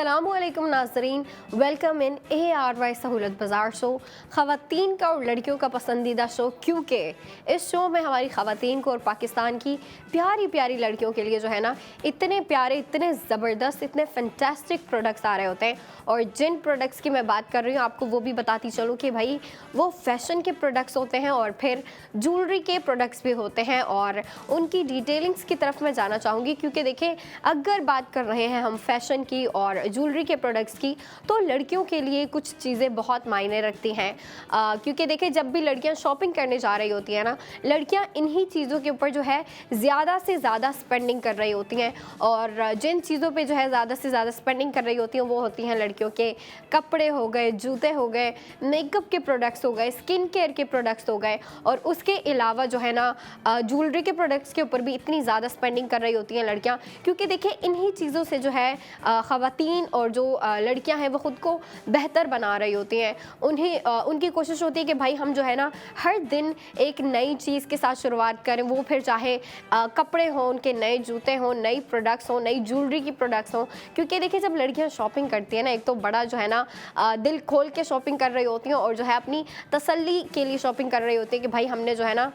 अस्सलामुअलैकुम नाज़रीन, welcome in ARY सहूलत बाज़ार शो, ख़वातीन का और लड़कियों का पसंदीदा शो। क्योंकि इस शो में हमारी ख़वातीन को और पाकिस्तान की प्यारी प्यारी लड़कियों के लिए जो है ना, इतने प्यारे, इतने ज़बरदस्त, इतने फैंटास्टिक प्रोडक्ट्स आ रहे होते हैं। और जिन प्रोडक्ट्स की मैं बात कर रही हूँ, आपको वो भी बताती चलूँ कि भाई वो फ़ैशन के प्रोडक्ट्स होते हैं और फिर ज्वेलरी के प्रोडक्ट्स भी होते हैं, और उनकी डिटेलिंग्स की तरफ मैं जाना चाहूँगी। क्योंकि देखिए, अगर बात कर रहे हैं हम फैशन की और ज्वेलरी के प्रोडक्ट्स की, तो लड़कियों के लिए कुछ चीज़ें बहुत मायने रखती हैं। क्योंकि देखिए, जब भी लड़कियां शॉपिंग करने जा रही होती हैं ना, लड़कियां इन्हीं चीज़ों के ऊपर जो है ज़्यादा से ज़्यादा स्पेंडिंग कर रही होती हैं। और जिन चीज़ों पे जो है ज़्यादा से ज़्यादा स्पेंडिंग कर रही होती हैं, वो होती हैं लड़कियों के कपड़े हो गए, जूते हो गए, मेकअप के प्रोडक्ट्स हो गए, स्किन केयर के प्रोडक्ट्स हो गए, और उसके अलावा जो है ना ज्वेलरी के प्रोडक्ट्स के ऊपर भी इतनी ज़्यादा स्पेंडिंग कर रही होती हैं लड़कियां। क्योंकि देखिए, इन्हीं चीज़ों से जो है ख़वातीन और जो लड़कियां हैं वो ख़ुद को बेहतर बना रही होती हैं। उनकी कोशिश होती है कि भाई हम जो है ना हर दिन एक नई चीज़ के साथ शुरुआत करें, वो फिर चाहे कपड़े हों, उनके नए जूते हों, नई प्रोडक्ट्स हों, नई ज्वेलरी की प्रोडक्ट्स हों। क्योंकि देखिए, जब लड़कियां शॉपिंग करती हैं ना, एक तो बड़ा जो है ना दिल खोल के शॉपिंग कर रही होती हैं, और जो है अपनी तसल्ली के लिए शॉपिंग कर रही होती है कि भाई हमने जो है ना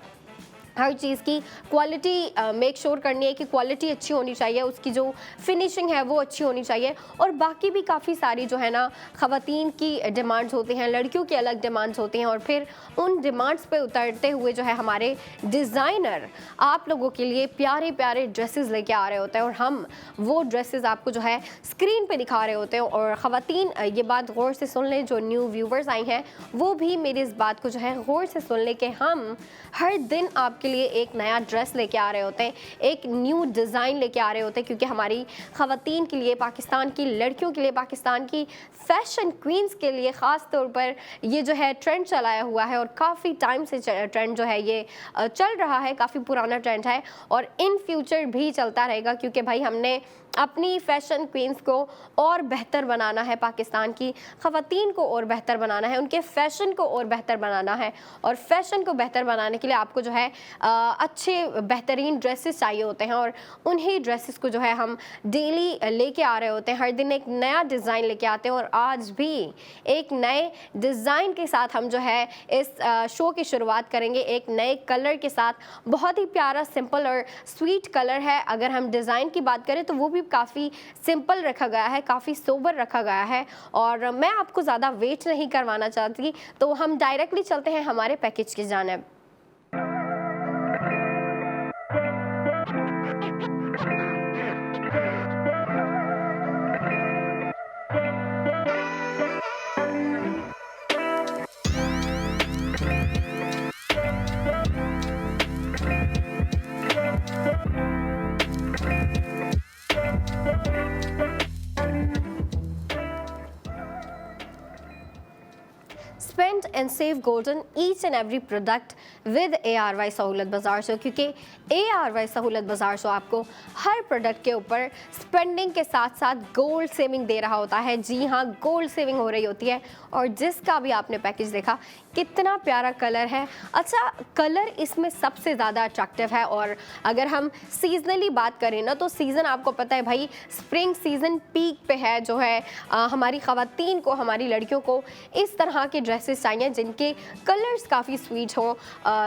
हर चीज़ की क्वालिटी मेक श्योर करनी है कि क्वालिटी अच्छी होनी चाहिए, उसकी जो फिनिशिंग है वो अच्छी होनी चाहिए। और बाकी भी काफ़ी सारी जो है ना ख़वातीन की डिमांड्स होती हैं, लड़कियों की अलग डिमांड्स होती हैं, और फिर उन डिमांड्स पे उतरते हुए जो है हमारे डिज़ाइनर आप लोगों के लिए प्यारे प्यारे ड्रेसेस लेके आ रहे होते हैं, और हम वो ड्रेसेस आपको जो है स्क्रीन पे दिखा रहे होते हैं। और ख़वातीन, ये बात गौर से सुन लें, जो न्यू व्यूवर्स आई हैं वो भी मेरी इस बात को जो है गौर से सुन लें कि हम हर दिन आप के लिए एक नया ड्रेस लेके आ रहे होते हैं, एक न्यू डिज़ाइन लेके आ रहे होते हैं। क्योंकि हमारी ख़वातीन के लिए, पाकिस्तान की लड़कियों के लिए, पाकिस्तान की फ़ैशन क्वींस के लिए ख़ास तौर पर ये जो है ट्रेंड चलाया हुआ है, और काफ़ी टाइम से ट्रेंड जो है ये चल रहा है, काफ़ी पुराना ट्रेंड है और इन फ्यूचर भी चलता रहेगा। क्योंकि भाई हमने अपनी फ़ैशन क्वींस को और बेहतर बनाना है, पाकिस्तान की ख़वातीन को और बेहतर बनाना है, उनके फ़ैशन को और बेहतर बनाना है। और फ़ैशन को बेहतर बनाने के लिए आपको जो है अच्छे बेहतरीन ड्रेसेस चाहिए होते हैं, और उन्हीं ड्रेसेस को जो है हम डेली लेके आ रहे होते हैं। हर दिन एक नया डिज़ाइन लेके आते हैं, और आज भी एक नए डिज़ाइन के साथ हम जो है इस शो की शुरुआत करेंगे, एक नए कलर के साथ। बहुत ही प्यारा, सिंपल और स्वीट कलर है। अगर हम डिज़ाइन की बात करें तो वो भी काफ़ी सिंपल रखा गया है, काफ़ी सोबर रखा गया है। और मैं आपको ज़्यादा वेट नहीं करवाना चाहती, तो हम डायरेक्टली चलते हैं हमारे पैकेज की जानिब। Spend and save golden each and every product with ARY सहूलत बाज़ार शो। क्योंकि ARY सहूलत बाज़ार शो आपको हर प्रोडक्ट के ऊपर स्पेंडिंग के साथ साथ गोल्ड सेविंग दे रहा होता है। जी हाँ, गोल्ड सेविंग हो रही होती है। और जिसका भी आपने पैकेज देखा, कितना प्यारा कलर है। अच्छा, कलर इसमें सबसे ज़्यादा अट्रैक्टिव है। और अगर हम सीजनली बात करें ना, तो सीज़न आपको पता है भाई, स्प्रिंग सीज़न पीक पे है। जो है हमारी ख़वातीन को, हमारी लड़कियों को इस तरह के ड्रेसेस चाहिए जिनके कलर्स काफ़ी स्वीट हों।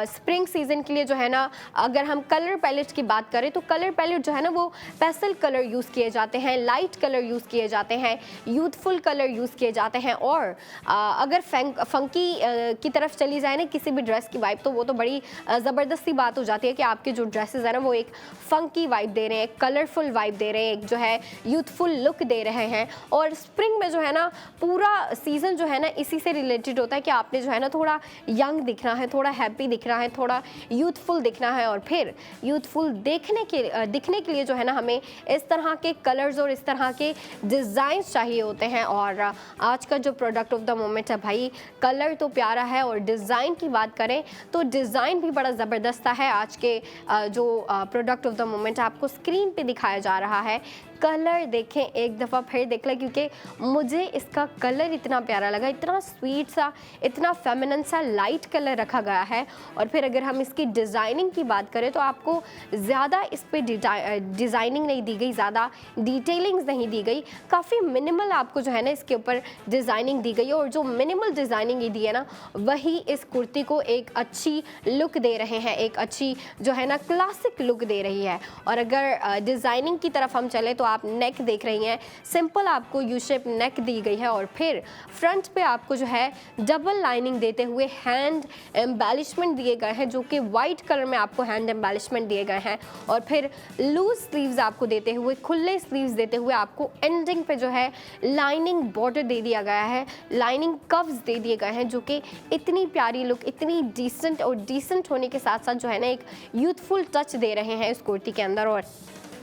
स्प्रिंग सीज़न के लिए जो है ना, अगर हम कलर पैलेट की बात करें तो कलर पैलेट जो है ना वो पेस्टल कलर यूज़ किए जाते हैं, लाइट कलर यूज़ किए जाते हैं, यूथफुल कलर यूज़ किए जाते हैं। और अगर फंकी की तरफ चली जाए ना किसी भी ड्रेस की वाइब, तो वो तो बड़ी ज़बरदस्ती बात हो जाती है कि आपके जो ड्रेसेस हैं ना वो एक फ़ंकी वाइब दे रहे हैं, एक कलरफुल वाइब दे रहे हैं, एक जो है यूथफुल लुक दे रहे हैं। और स्प्रिंग में जो है ना पूरा सीज़न जो है ना इसी से रिलेटेड होता है कि आपने जो है ना थोड़ा यंग दिखना है, थोड़ा हैप्पी दिखना है, थोड़ा यूथफुल दिखना है। और फिर यूथफुल दिखने के लिए जो है ना हमें इस तरह के कलर्स और इस तरह के डिज़ाइंस चाहिए होते हैं। और आज का जो प्रोडक्ट ऑफ द मोमेंट है भाई, कलर तो प्यारा है, और डिज़ाइन की बात करें तो डिज़ाइन भी बड़ा ज़बरदस्त है। आज के जो प्रोडक्ट ऑफ द मोमेंट आपको स्क्रीन पे दिखाया जा रहा है, कलर देखें, एक दफ़ा फिर देख लें, क्योंकि मुझे इसका कलर इतना प्यारा लगा, इतना स्वीट सा, इतना फेमिनिन सा लाइट कलर रखा गया है। और फिर अगर हम इसकी डिज़ाइनिंग की बात करें तो आपको ज़्यादा इस पर डिज़ाइनिंग नहीं दी गई, ज़्यादा डिटेलिंग्स नहीं दी गई, काफ़ी मिनिमल आपको जो है ना इसके ऊपर डिज़ाइनिंग दी गई है। और जो मिनिमल डिज़ाइनिंग दी है ना, वही इस कुर्ती को एक अच्छी लुक दे रहे हैं, एक अच्छी जो है ना क्लासिक लुक दे रही है। और अगर डिज़ाइनिंग की तरफ हम चले तो आप नेक देख रही हैं, सिंपल आपको यू शेप नेक दी गई है। और फिर फ्रंट पे आपको जो है डबल लाइनिंग देते हुए हैंड एम्बेलिशमेंट दिए गए हैं, जो कि वाइट कलर में आपको हैंड एम्बेलिशमेंट दिए गए हैं। और फिर लूज स्लीव्स आपको देते हुए, खुले स्लीव्स देते हुए आपको एंडिंग पे जो है लाइनिंग बॉर्डर दे दिया गया है, लाइनिंग कव्स दे दिए गए हैं, जो कि इतनी प्यारी लुक, इतनी डिसेंट और डिसेंट होने के साथ साथ जो है ना एक यूथफुल टच दे रहे हैं इस कुर्ती के अंदर। और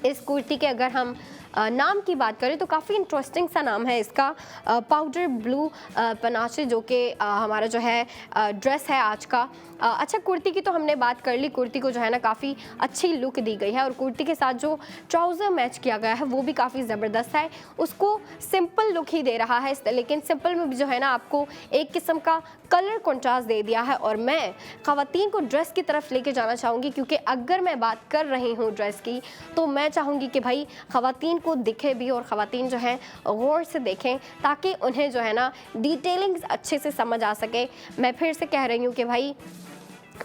इस कुर्ती के अगर हम नाम की बात करें तो काफ़ी इंटरेस्टिंग सा नाम है इसका, पाउडर ब्लू पनाचे, जो कि हमारा जो है ड्रेस है आज का। अच्छा, कुर्ती की तो हमने बात कर ली, कुर्ती को जो है ना काफ़ी अच्छी लुक दी गई है। और कुर्ती के साथ जो ट्राउज़र मैच किया गया है वो भी काफ़ी ज़बरदस्त है, उसको सिंपल लुक ही दे रहा है, लेकिन सिंपल में भी जो है ना आपको एक किस्म का कलर कंट्रास्ट दे दिया है। और मैं ख़वातीन को ड्रेस की तरफ लेके जाना चाहूँगी, क्योंकि अगर मैं बात कर रही हूँ ड्रेस की तो मैं चाहूँगी कि भाई ख़वातीन को दिखे भी और ख़वातीन जो हैं गौर से देखें, ताकि उन्हें जो है ना डिटेलिंग्स अच्छे से समझ आ सके। मैं फिर से कह रही हूँ कि भाई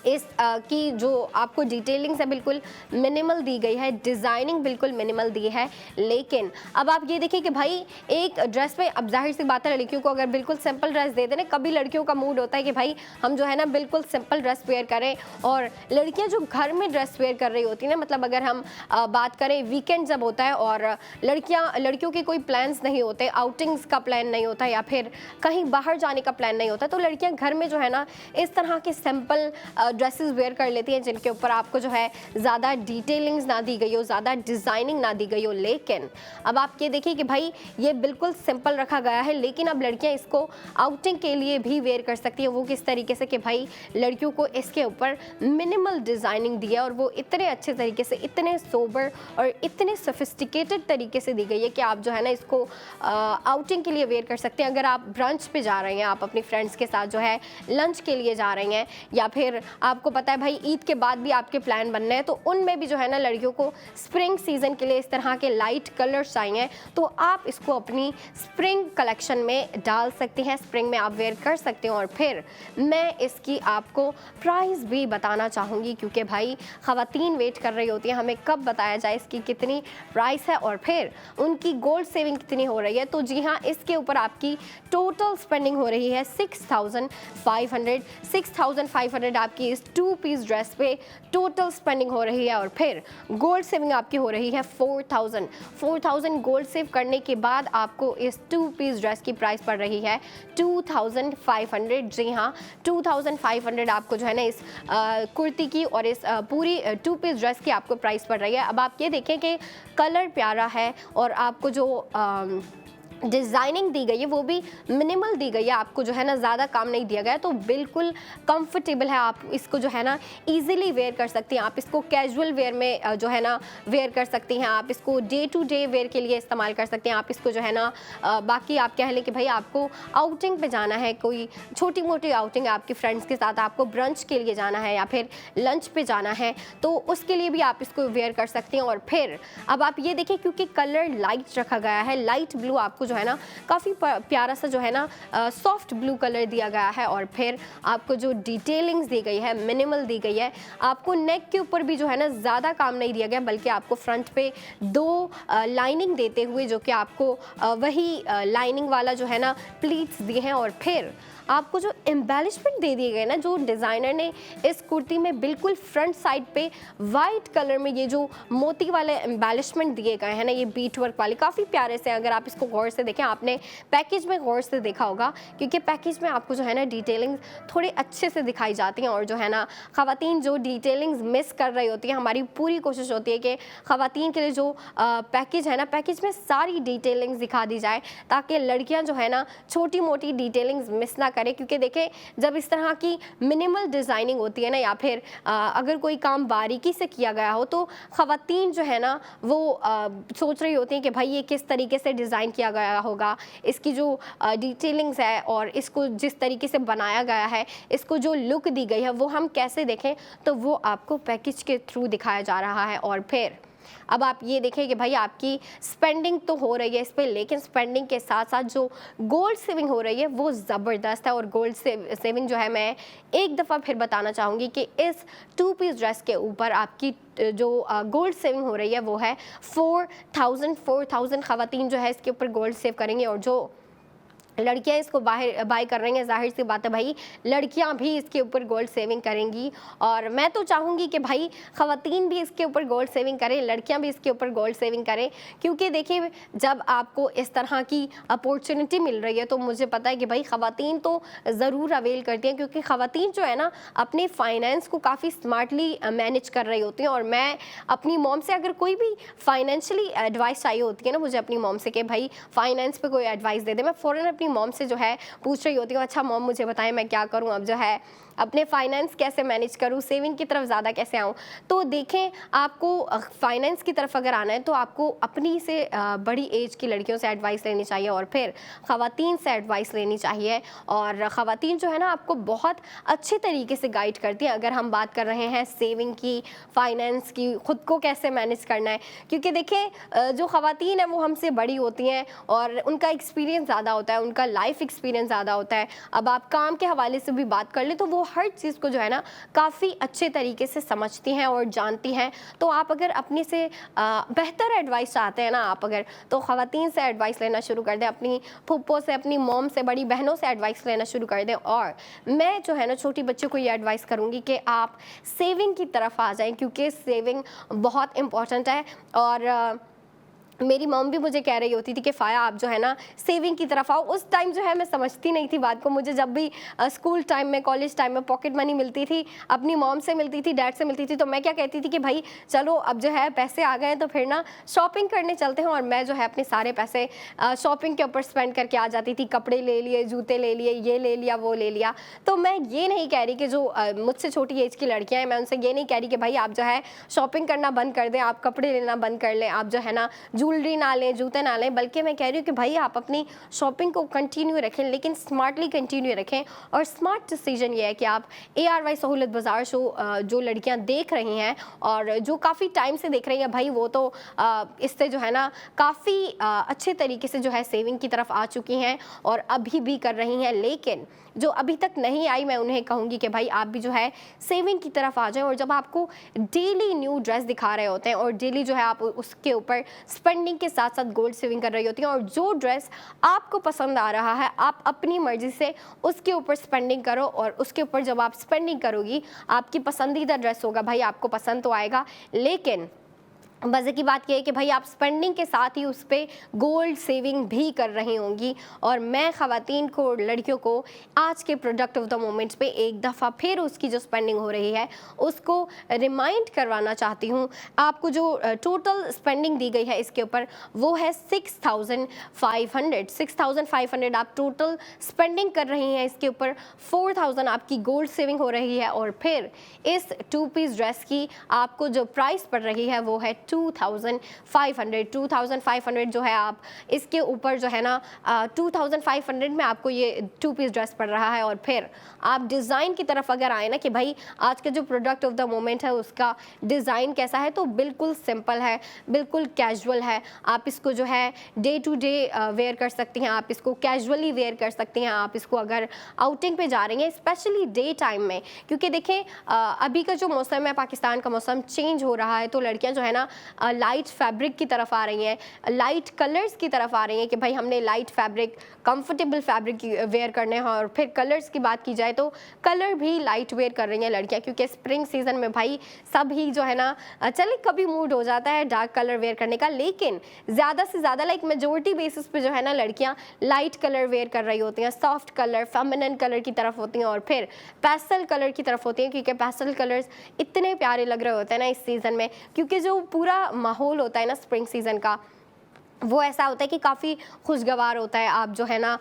इस की जो आपको डिटेलिंग्स है बिल्कुल मिनिमल दी गई है, डिज़ाइनिंग बिल्कुल मिनिमल दी है। लेकिन अब आप ये देखिए कि भाई एक ड्रेस में, अब जाहिर सी बात है लड़कियों को अगर बिल्कुल सिंपल ड्रेस दे दें ना, कभी लड़कियों का मूड होता है कि भाई हम जो है ना बिल्कुल सिंपल ड्रेस वेयर करें। और लड़कियां जो घर में ड्रेस वेयर कर रही होती हैं ना, मतलब अगर हम बात करें वीकेंड जब होता है और लड़कियों के कोई प्लान्स नहीं होते, आउटिंग्स का प्लान नहीं होता या फिर कहीं बाहर जाने का प्लान नहीं होता, तो लड़कियाँ घर में जो है ना इस तरह के सिंपल ड्रेसेस वेयर कर लेती हैं, जिनके ऊपर आपको जो है ज़्यादा डिटेलिंग्स ना दी गई हो, ज़्यादा डिज़ाइनिंग ना दी गई हो। लेकिन अब आप ये देखिए कि भाई ये बिल्कुल सिंपल रखा गया है, लेकिन अब लड़कियां इसको आउटिंग के लिए भी वेयर कर सकती हैं। वो किस तरीके से कि भाई लड़कियों को इसके ऊपर मिनिमल डिज़ाइनिंग दी है और वो इतने अच्छे तरीके से, इतने सोबर और इतने सोफिस्टिकेटेड तरीके से दी गई है कि आप जो है ना इसको आउटिंग के लिए वेयर कर सकते हैं। अगर आप ब्रंच पे जा रहे हैं, आप अपनी फ्रेंड्स के साथ जो है लंच के लिए जा रही हैं, या फिर आपको पता है भाई ईद के बाद भी आपके प्लान बनने हैं, तो उनमें भी जो है ना लड़कियों को स्प्रिंग सीजन के लिए इस तरह के लाइट कलर्स चाहिए, तो आप इसको अपनी स्प्रिंग कलेक्शन में डाल सकते हैं, स्प्रिंग में आप वेयर कर सकते हो। और फिर मैं इसकी आपको प्राइस भी बताना चाहूँगी, क्योंकि भाई ख़वातीन वेट कर रही होती हैं हमें कब बताया जाए इसकी कितनी प्राइस है और फिर उनकी गोल्ड सेविंग कितनी हो रही है। तो जी हाँ, इसके ऊपर आपकी टोटल स्पेंडिंग हो रही है 6,500 आपकी इस 2 पीस ड्रेस पे टोटल स्पेंडिंग हो रही है। और फिर गोल्ड सेविंग आपकी हो रही है 4,000 गोल्ड सेव करने के बाद आपको इस 2 पीस ड्रेस की प्राइस पड़ रही है 2,500। जी हाँ, 2,500 आपको जो है ना इस कुर्ती की और इस पूरी 2 पीस ड्रेस की आपको प्राइस पड़ रही है। अब आप ये देखें कि कलर प्यारा है और आपको जो डिज़ाइनिंग दी गई है वो भी मिनिमल दी गई है, आपको जो है ना ज़्यादा काम नहीं दिया गया है, तो बिल्कुल कंफर्टेबल है। आप इसको जो है ना इजीली वेयर कर सकती हैं, आप इसको कैजुअल वेयर में जो है ना वेयर कर सकती हैं, आप इसको डे टू डे वेयर के लिए इस्तेमाल कर सकते हैं। आप इसको जो है ना बाकी आप कह लें कि भाई आपको आउटिंग पे जाना है, कोई छोटी मोटी आउटिंग आपके फ्रेंड्स के साथ, आपको ब्रंच के लिए जाना है या फिर लंच पे जाना है, तो उसके लिए भी आप इसको वेयर कर सकते हैं। और फिर अब आप ये देखें, क्योंकि कलर लाइट रखा गया है, लाइट ब्लू आपको जो है ना काफ़ी प्यारा सा जो है ना सॉफ्ट ब्लू कलर दिया गया है। और फिर आपको जो डिटेलिंग्स दी गई है मिनिमल दी गई है, आपको नेक के ऊपर भी जो है ना ज़्यादा काम नहीं दिया गया, बल्कि आपको फ्रंट पे 2 लाइनिंग देते हुए, जो कि आपको वही लाइनिंग वाला जो है ना प्लीट्स दिए हैं। और फिर आपको जो एम्बेलिशमेंट दे दिए गए ना, जो डिज़ाइनर ने इस कुर्ती में बिल्कुल फ्रंट साइड पे वाइट कलर में ये जो मोती वाले एम्बेलिशमेंट दिए गए हैं ना, ये बीट वर्क वाले काफ़ी प्यारे से, अगर आप इसको गौर से देखें, आपने पैकेज में गौर से देखा होगा, क्योंकि पैकेज में आपको जो है ना डिटेलिंग थोड़ी अच्छे से दिखाई जाती हैं। और जो है ना ख़वातीन जो डिटेलिंग्स मिस कर रही होती हैं, हमारी पूरी कोशिश होती है कि ख़वातीन के लिए जो पैकेज है ना, पैकेज में सारी डिटेलिंग्स दिखा दी जाए, ताकि लड़कियां जो है ना छोटी मोटी डिटेलिंग्स मिस ना करें। क्योंकि देखें, जब इस तरह की मिनिमल डिज़ाइनिंग होती है ना, या फिर अगर कोई काम बारीकी से किया गया हो, तो ख़वातीन जो है ना वो सोच रही होती हैं कि भाई ये किस तरीके से डिज़ाइन किया गया होगा, इसकी जो डिटेलिंग्स है और इसको जिस तरीके से बनाया गया है, इसको जो लुक दी गई है, वो हम कैसे देखें, तो वो आपको पैकेज के थ्रू दिखाया जा रहा है। और फिर अब आप ये देखें कि भाई आपकी स्पेंडिंग तो हो रही है इस पे, लेकिन स्पेंडिंग के साथ साथ जो गोल्ड सेविंग हो रही है वो ज़बरदस्त है। और गोल्ड सेविंग जो है, मैं एक दफ़ा फिर बताना चाहूँगी कि इस 2 पीस ड्रेस के ऊपर आपकी जो गोल्ड सेविंग हो रही है वो है 4,000 ख़वातीन जो है इसके ऊपर गोल्ड सेव करेंगे। और जो लड़कियां इसको बाहर बाय कर रही हैं, जाहिर सी बात है भाई लड़कियां भी इसके ऊपर गोल्ड सेविंग करेंगी। और मैं तो चाहूँगी कि भाई ख़वातीन भी इसके ऊपर गोल्ड सेविंग करें, लड़कियां भी इसके ऊपर गोल्ड सेविंग करें। क्योंकि देखिए, जब आपको इस तरह की अपॉर्चुनिटी मिल रही है, तो मुझे पता है कि भाई ख़वातीन तो ज़रूर अवेल करती हैं, क्योंकि ख़वातीन जो है ना अपने फाइनेंस को काफ़ी स्मार्टली मैनेज कर रही होती हैं। और मैं अपनी मॉम से अगर कोई भी फाइनेंशियली एडवाइस चाहिए होती है ना मुझे अपनी मॉम से कि भाई फाइनेंस पे कोई एडवाइस दे दे, मैं फ़ौरन अपनी मॉम से जो है पूछ रही होती हूँ, अच्छा मॉम मुझे बताएं मैं क्या करूँ, अब जो है अपने फाइनेंस कैसे मैनेज करूँ, सेविंग की तरफ ज़्यादा कैसे आऊँ। तो देखें, आपको फाइनेंस की तरफ अगर आना है तो आपको अपनी से बड़ी एज की लड़कियों से एडवाइस लेनी चाहिए, और फिर ख़वातीन से एडवाइस लेनी चाहिए। और ख़वातीन जो है ना आपको बहुत अच्छे तरीके से गाइड करती हैं, अगर हम बात कर रहे हैं सेविंग की, फाइनेंस की, ख़ुद को कैसे मैनेज करना है। क्योंकि देखें, जो ख़वातीन हैं वो हमसे बड़ी होती हैं और उनका एक्सपीरियंस ज़्यादा होता है, उनका लाइफ एक्सपीरियंस ज़्यादा होता है। अब आप काम के हवाले से भी बात कर लें तो वो हर चीज़ को जो है ना काफ़ी अच्छे तरीके से समझती हैं और जानती हैं। तो आप अगर अपने से बेहतर एडवाइस चाहते हैं ना, आप अगर तो ख़वातीन से एडवाइस लेना शुरू कर दें, अपनी फूफो से, अपनी मॉम से, बड़ी बहनों से एडवाइस लेना शुरू कर दें। और मैं जो है ना छोटी बच्चों को ये एडवाइस करूँगी कि आप सेविंग की तरफ आ जाएँ, क्योंकि सेविंग बहुत इम्पॉर्टेंट है। और मेरी मॉम भी मुझे कह रही होती थी कि फ़ाया आप जो है ना सेविंग की तरफ आओ। उस टाइम जो है मैं समझती नहीं थी बात को। मुझे जब भी स्कूल टाइम में, कॉलेज टाइम में पॉकेट मनी मिलती थी, अपनी मॉम से मिलती थी, डैड से मिलती थी, तो मैं क्या कहती थी कि भाई चलो अब जो है पैसे आ गए तो फिर ना शॉपिंग करने चलते हैं। और मैं जो है अपने सारे पैसे शॉपिंग के ऊपर स्पेंड करके आ जाती थी। कपड़े ले लिए, जूते ले लिए, ये ले लिया, वो ले लिया। तो मैं ये नहीं कह रही कि जो मुझसे छोटी एज की लड़कियाँ हैं, मैं उनसे ये नहीं कह रही कि भाई आप जो है शॉपिंग करना बंद कर दें, आप कपड़े लेना बंद कर लें, आप जो है ना ज्वेलरी ना लें, जूते ना लें। बल्कि मैं कह रही हूँ कि भाई आप अपनी शॉपिंग को कंटिन्यू रखें, लेकिन स्मार्टली कंटिन्यू रखें। और स्मार्ट डिसीजन ये है कि आप ARY सहूलत बाज़ार शो जो लड़कियां देख रही हैं और जो काफ़ी टाइम से देख रही हैं, भाई वो तो इससे जो है ना काफ़ी अच्छे तरीके से जो है सेविंग की तरफ आ चुकी हैं और अभी भी कर रही हैं। लेकिन जो अभी तक नहीं आई, मैं उन्हें कहूँगी कि भाई आप भी जो है सेविंग की तरफ आ जाएं। और जब आपको डेली न्यू ड्रेस दिखा रहे होते हैं और डेली जो है आप उसके ऊपर स्पेंडिंग के साथ साथ गोल्ड सेविंग कर रही होती हैं, और जो ड्रेस आपको पसंद आ रहा है आप अपनी मर्ज़ी से उसके ऊपर स्पेंडिंग करो। और उसके ऊपर जब आप स्पेंडिंग करोगी, आपकी पसंदीदा ड्रेस होगा, भाई आपको पसंद तो आएगा, लेकिन मज़े की बात यह है कि भाई आप स्पेंडिंग के साथ ही उस पर गोल्ड सेविंग भी कर रही होंगी। और मैं ख़वातीन को, लड़कियों को आज के प्रोडक्ट ऑफ द मोमेंट्स पे एक दफ़ा फिर उसकी जो स्पेंडिंग हो रही है उसको रिमाइंड करवाना चाहती हूँ। आपको जो टोटल स्पेंडिंग दी गई है इसके ऊपर वो है 6,500 आप टोटल स्पेंडिंग कर रही हैं इसके ऊपर। 4,000 आपकी गोल्ड सेविंग हो रही है। और फिर इस 2 पीस ड्रेस की आपको जो प्राइस पड़ रही है वो है 2,500 जो है आप इसके ऊपर जो है ना 2,500 में आपको ये 2 पीस ड्रेस पड़ रहा है। और फिर आप डिज़ाइन की तरफ अगर आए ना कि भाई आज का जो प्रोडक्ट ऑफ द मोमेंट है उसका डिज़ाइन कैसा है, तो बिल्कुल सिंपल है, बिल्कुल कैजुअल है। आप इसको जो है डे टू डे वेयर कर सकती हैं, आप इसको कैजुअली वेयर कर सकती हैं, आप इसको अगर आउटिंग पे जा रही हैं, स्पेशली डे टाइम में। क्योंकि देखें अभी का जो मौसम है, पाकिस्तान का मौसम चेंज हो रहा है, तो लड़कियां जो है ना लाइट फैब्रिक की तरफ आ रही हैं, लाइट कलर्स की तरफ आ रही हैं कि भाई हमने light fabric, comfortable fabric wear करने हैं। और फिर कलर्स की बात की जाए तो कलर भी लाइट वेयर कर रही हैं लड़कियां, क्योंकि स्प्रिंग सीजन में भाई सभी जो है ना, चले कभी मूड हो जाता है डार्क कलर वेयर करने का, लेकिन ज़्यादा से ज़्यादा लाइक मेजोरिटी बेसिस पे जो है ना लड़कियां लाइट कलर वेयर कर रही होती हैं, सॉफ्ट कलर, फेमिनिन कलर की तरफ होती हैं और फिर पेस्टल कलर की तरफ होती हैं, क्योंकि पेस्टल कलर्स इतने प्यारे लग रहे होते हैं ना इस सीज़न में। क्योंकि जो पूरा माहौल होता है ना स्प्रिंग सीज़न का, वो ऐसा होता है कि काफ़ी खुशगवार होता है। आप जो है ना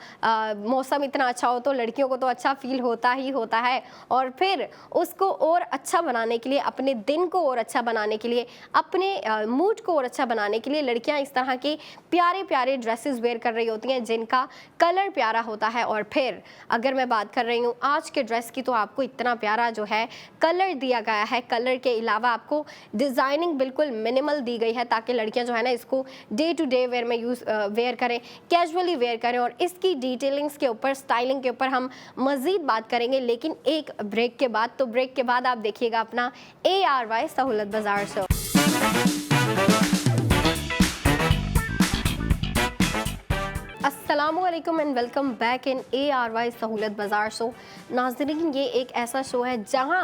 मौसम इतना अच्छा हो तो लड़कियों को तो अच्छा फील होता ही होता है, और फिर उसको और अच्छा बनाने के लिए, अपने दिन को और अच्छा बनाने के लिए, अपने मूड को और अच्छा बनाने के लिए लड़कियां इस तरह के प्यारे प्यारे ड्रेसेस वेयर कर रही होती हैं जिनका कलर प्यारा होता है। और फिर अगर मैं बात कर रही हूँ आज के ड्रेस की, तो आपको इतना प्यारा जो है कलर दिया गया है। कलर के अलावा आपको डिज़ाइनिंग बिल्कुल मिनिमल दी गई है, ताकि लड़कियाँ जो है ना इसको डे टू डे वेयर में वेयर करें, कैजुअली वेयर करें। और इसकी डिटेलिंग्स के ऊपर, स्टाइलिंग के ऊपर हम मज़ीद बात करेंगे, लेकिन एक ब्रेक के बाद। तो ब्रेक के बाद आप देखिएगा अपना ARY सहूलत बाजार शो। अस्सलामुअलैकुम and welcome back in ARY सहूलत बाजार शो। नाज़रीन, ये एक ऐसा शो है जहां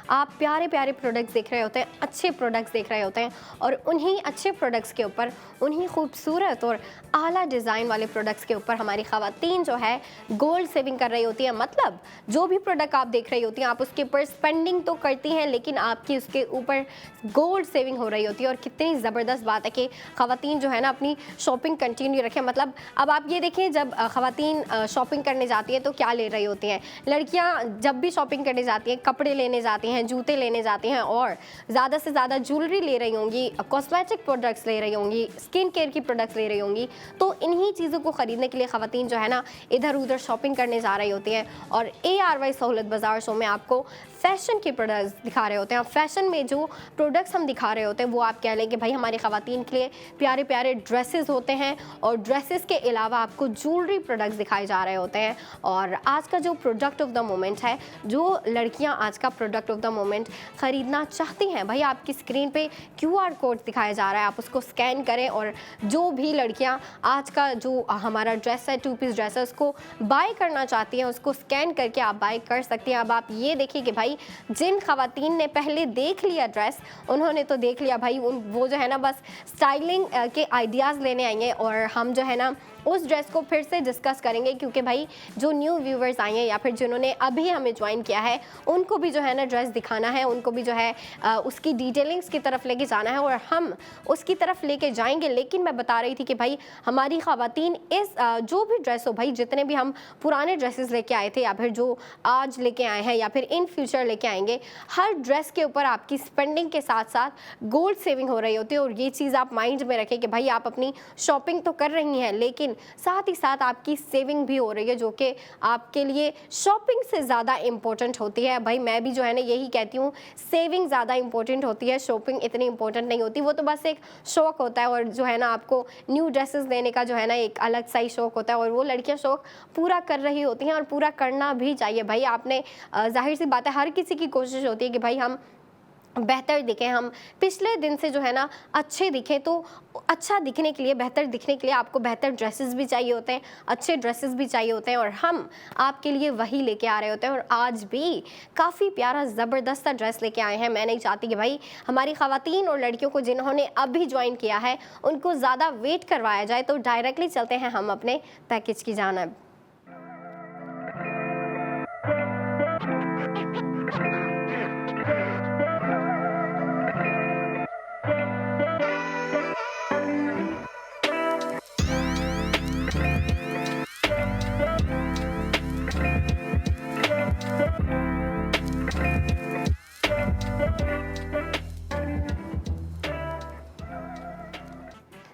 आप प्यारे प्यारे प्रोडक्ट्स देख रहे होते हैं, अच्छे प्रोडक्ट्स देख रहे होते हैं, और उन्हीं अच्छे प्रोडक्ट्स के ऊपर, उन्हीं खूबसूरत और आला डिज़ाइन वाले प्रोडक्ट्स के ऊपर हमारी ख़वातीन जो है गोल्ड सेविंग कर रही होती है। मतलब जो भी प्रोडक्ट आप देख रही होती हैं, आप उसके ऊपर स्पेंडिंग तो करती हैं, लेकिन आपकी उसके ऊपर गोल्ड सेविंग हो रही होती है। और कितनी ज़बरदस्त बात है कि ख़वातीन जो है ना अपनी शॉपिंग कंटिन्यू रखें। मतलब अब आप ये देखिए, जब ख़वातीन शॉपिंग करने जाती हैं तो क्या ले रही होती हैं लड़कियां? जब भी शॉपिंग करने जाती हैं, कपड़े लेने जाती हैं, जूते लेने जाती हैं, और ज़्यादा से ज़्यादा ज्वेलरी ले रही होंगी, कॉस्मेटिक प्रोडक्ट्स ले रही होंगी, स्किन केयर की प्रोडक्ट्स ले रही होंगी। तो इन्हीं चीज़ों को ख़रीदने के लिए ख़वातीन जो है ना इधर उधर शॉपिंग करने जा रही होती हैं। और ARY सहूलत बाजार शो में आपको फ़ैशन के प्रोडक्ट्स दिखा रहे होते हैं। फ़ैशन में जो प्रोडक्ट्स हम दिखा रहे होते हैं वो आप कह लें कि भाई हमारी ख़वातीन के लिए प्यारे प्यारे ड्रेसेस होते हैं, और ड्रेसेस के अलावा आपको ज्वेलरी प्रोडक्ट्स दिखाए जा रहे होते हैं। और आज का जो प्रोडक्ट ऑफ द मोमेंट है, जो लड़कियां आज का प्रोडक्ट ऑफ द मोमेंट ख़रीदना चाहती हैं, भाई आपकी स्क्रीन पे QR कोड दिखाया जा रहा है, आप उसको स्कैन करें, और जो भी लड़कियां आज का जो हमारा ड्रेस है, 2 पीस ड्रेस है, उसको बाय करना चाहती हैं, उसको स्कैन करके आप बाय कर सकती हैं। अब आप ये देखिए कि भाई जिन ख़वातीन ने पहले देख लिया ड्रेस, उन्होंने तो देख लिया भाई, वो जो है ना बस स्टाइलिंग के आइडियाज़ लेने आएंगे, और हम जो है ना उस ड्रेस को फिर से डिस्कस करेंगे, क्योंकि भाई जो न्यू व्यूवर्स आए हैं या फिर जिन्होंने अभी हमें ज्वाइन किया है, उनको भी जो है ना ड्रेस दिखाना है, उनको भी जो है उसकी डिटेलिंग्स की तरफ लेके जाना है, और हम उसकी तरफ लेके जाएंगे। लेकिन मैं बता रही थी कि भाई हमारी ख़वातीन इस जो भी ड्रेस हो, भाई जितने भी हम पुराने ड्रेसेस लेके आए थे, या फिर जो आज लेके आए हैं, या फिर इन फ्यूचर लेके आएंगे, हर ड्रेस के ऊपर आपकी स्पेंडिंग के साथ साथ गोल्ड सेविंग हो रही होती है। और ये चीज़ आप माइंड में रखें कि भाई आप अपनी शॉपिंग तो कर रही हैं, लेकिन साथ ही साथ आपकी सेविंग भी हो रही है, जो कि आपके लिए शॉपिंग से ज़्यादा इम्पोर्टेंट होती है। भाई मैं भी जो है ना यही कहती हूँ, सेविंग ज़्यादा इम्पोर्टेंट होती है, शॉपिंग इतनी इम्पोर्टेंट नहीं होती। वो तो बस एक शौक़ होता है, और जो है ना आपको न्यू ड्रेसेस लेने का जो है ना एक अलग सा ही शौक़ होता है, और वो लड़कियाँ शौक़ पूरा कर रही होती हैं, और पूरा करना भी चाहिए। भाई आपने जाहिर सी बात है, हर किसी की कोशिश होती है कि भाई हम बेहतर दिखें, हम पिछले दिन से जो है ना अच्छे दिखें। तो अच्छा दिखने के लिए, बेहतर दिखने के लिए आपको बेहतर ड्रेसेस भी चाहिए होते हैं, अच्छे ड्रेसेस भी चाहिए होते हैं, और हम आपके लिए वही लेके आ रहे होते हैं। और आज भी काफ़ी प्यारा ज़बरदस्त सा ड्रेस लेके आए हैं। मैं नहीं चाहती कि भाई हमारी ख़वातीन और लड़कियों को जिन्होंने अभी ज्वाइन किया है उनको ज़्यादा वेट करवाया जाए। तो डायरेक्टली चलते हैं हम अपने पैकेज की जानिब।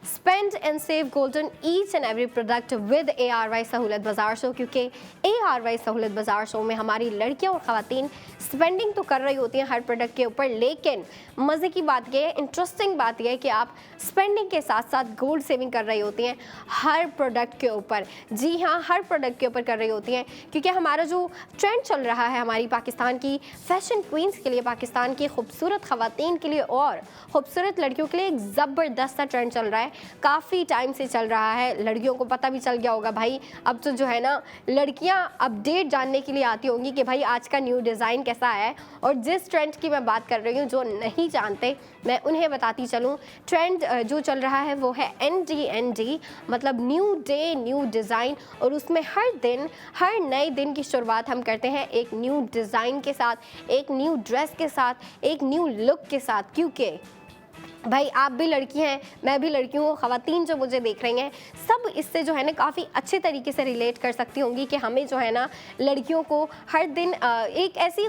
Spend expensive golden each and every product with ARY सहूलत बाजार शो, क्योंकि ARY सहूलत बाजार शो में हमारी लड़कियां और ख़वातीन स्पेंडिंग तो कर रही होती हैं हर प्रोडक्ट के ऊपर, लेकिन मज़े की बात यह है, इंटरेस्टिंग बात यह है कि आप स्पेंडिंग के साथ साथ गोल्ड सेविंग कर रही होती हैं हर प्रोडक्ट के ऊपर। जी हाँ, हर प्रोडक्ट के ऊपर कर रही होती हैं, क्योंकि हमारा जो ट्रेंड चल रहा है हमारी पाकिस्तान की फैशन क्वींस के लिए, पाकिस्तान की खूबसूरत ख़वातीन के लिए और खूबसूरत लड़कियों के लिए एक ज़बरदस्त ट्रेंड चल रहा है, काफ़ी टाइम से चल रहा है। लड़कियों को पता भी चल गया होगा भाई, अब तो जो है ना लड़कियां अपडेट जानने के लिए आती होंगी कि भाई आज का न्यू डिज़ाइन कैसा है। और जिस ट्रेंड की मैं बात कर रही हूँ, जो नहीं जानते मैं उन्हें बताती चलूँ, ट्रेंड जो चल रहा है वो है NDND, मतलब न्यू डे न्यू डिज़ाइन। और उसमें हर दिन, हर नए दिन की शुरुआत हम करते हैं एक न्यू डिज़ाइन के साथ, एक न्यू ड्रेस के साथ, एक न्यू लुक के साथ। क्योंकि भाई आप भी लड़की हैं, मैं भी लड़की हूँ, ख़वातीन जो मुझे देख रही हैं सब इससे जो है ना काफ़ी अच्छे तरीके से रिलेट कर सकती होंगी कि हमें जो है ना लड़कियों को हर दिन एक ऐसी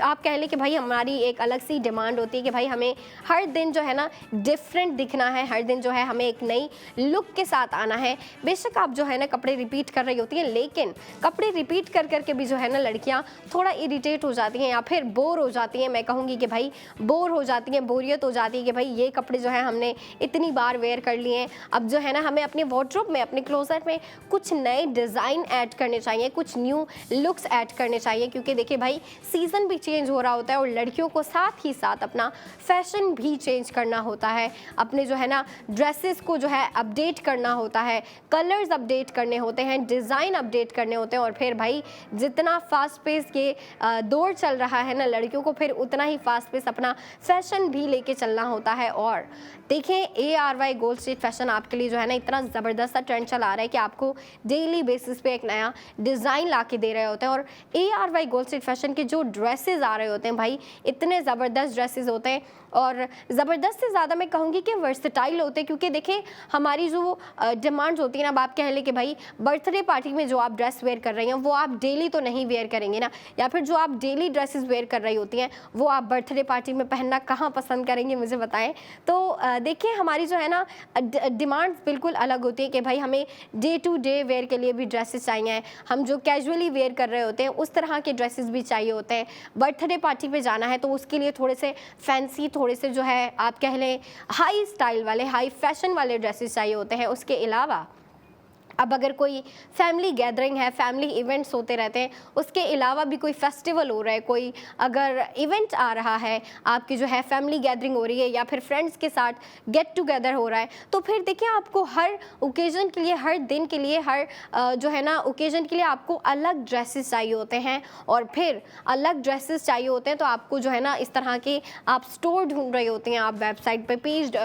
आप कह लें कि भाई हमारी एक अलग सी डिमांड होती है कि भाई हमें हर दिन जो है ना डिफरेंट दिखना है, हर दिन जो है हमें एक नई लुक के साथ आना है। बेशक आप जो है ना कपड़े रिपीट कर रही होती हैं, लेकिन कपड़े रिपीट कर करके भी जो है ना लड़कियाँ थोड़ा इरीटेट हो जाती हैं या फिर बोर हो जाती हैं। मैं कहूँगी कि भाई बोर हो जाती हैं, बोरियत हो जाती है कि भाई ये कपड़े जो है हमने इतनी बार वेयर कर लिए हैं, अब जो है ना हमें अपने वार्डरोब में, अपने क्लोजेट में कुछ नए डिज़ाइन ऐड करने चाहिए, कुछ न्यू लुक्स ऐड करने चाहिए। क्योंकि देखिए भाई सीज़न भी चेंज हो रहा होता है और लड़कियों को साथ ही साथ अपना फैशन भी चेंज करना होता है, अपने जो है ना ड्रेसेस को जो है अपडेट करना होता है, कलर्स अपडेट करने होते हैं, डिज़ाइन अपडेट करने होते हैं। और फिर भाई जितना फास्ट पेस के दौर चल रहा है ना, लड़कियों को फिर उतना ही फास्ट पेस अपना फैशन भी लेके चलना होता है। और देखें ARY गोल्ड स्ट्रीट फैशन आपके लिए जो है ना इतना ज़बरदस्त सा ट्रेंड चला रहा है कि आपको डेली बेसिस पे एक नया डिज़ाइन ला के दे रहे होते हैं। और ARY गोल्ड स्ट्रीट फैशन के जो ड्रेसेस आ रहे होते हैं भाई, इतने ज़बरदस्त ड्रेसेस होते हैं और ज़बरदस्त से ज़्यादा मैं कहूँगी कि वर्सटाइल होते हैं। क्योंकि देखें हमारी जो डिमांड्स होती है ना, अब आप कह लें कि भाई बर्थडे पार्टी में जो आप ड्रेस वेयर कर रही हैं वो आप डेली तो नहीं वेयर करेंगे ना, या फिर जो आप डेली ड्रेसेस वेयर कर रही होती हैं वो आप बर्थडे पार्टी में पहनना कहाँ पसंद करेंगे, मुझे बताएं। तो देखिए हमारी जो है ना डिमांड्स बिल्कुल अलग होती है कि भाई हमें डे टू डे वेयर के लिए भी ड्रेसेस चाहिए, हम जो कैजुअली वेयर कर रहे होते हैं उस तरह के ड्रेसेस भी चाहिए होते हैं। बर्थडे पार्टी पे जाना है तो उसके लिए थोड़े से फैंसी, थोड़े से जो है आप कह लें हाई स्टाइल वाले, हाई फैशन वाले ड्रेसेस चाहिए होते हैं। उसके अलावा अब अगर कोई फैमिली गैदरिंग है, फैमिली इवेंट्स होते रहते हैं, उसके अलावा भी कोई फेस्टिवल हो रहा है, कोई अगर इवेंट आ रहा है, आपकी जो है फैमिली गैदरिंग हो रही है या फिर फ्रेंड्स के साथ गेट टुगेदर हो रहा है, तो फिर देखिए आपको हर ओकेजन के लिए, हर दिन के लिए, हर जो है ना ओकेजन के लिए आपको अलग ड्रेसेस चाहिए होते हैं। और फिर अलग ड्रेसेस चाहिए होते हैं तो आपको जो है ना इस तरह के आप स्टोर ढूंढ रही होती हैं, आप वेबसाइट पे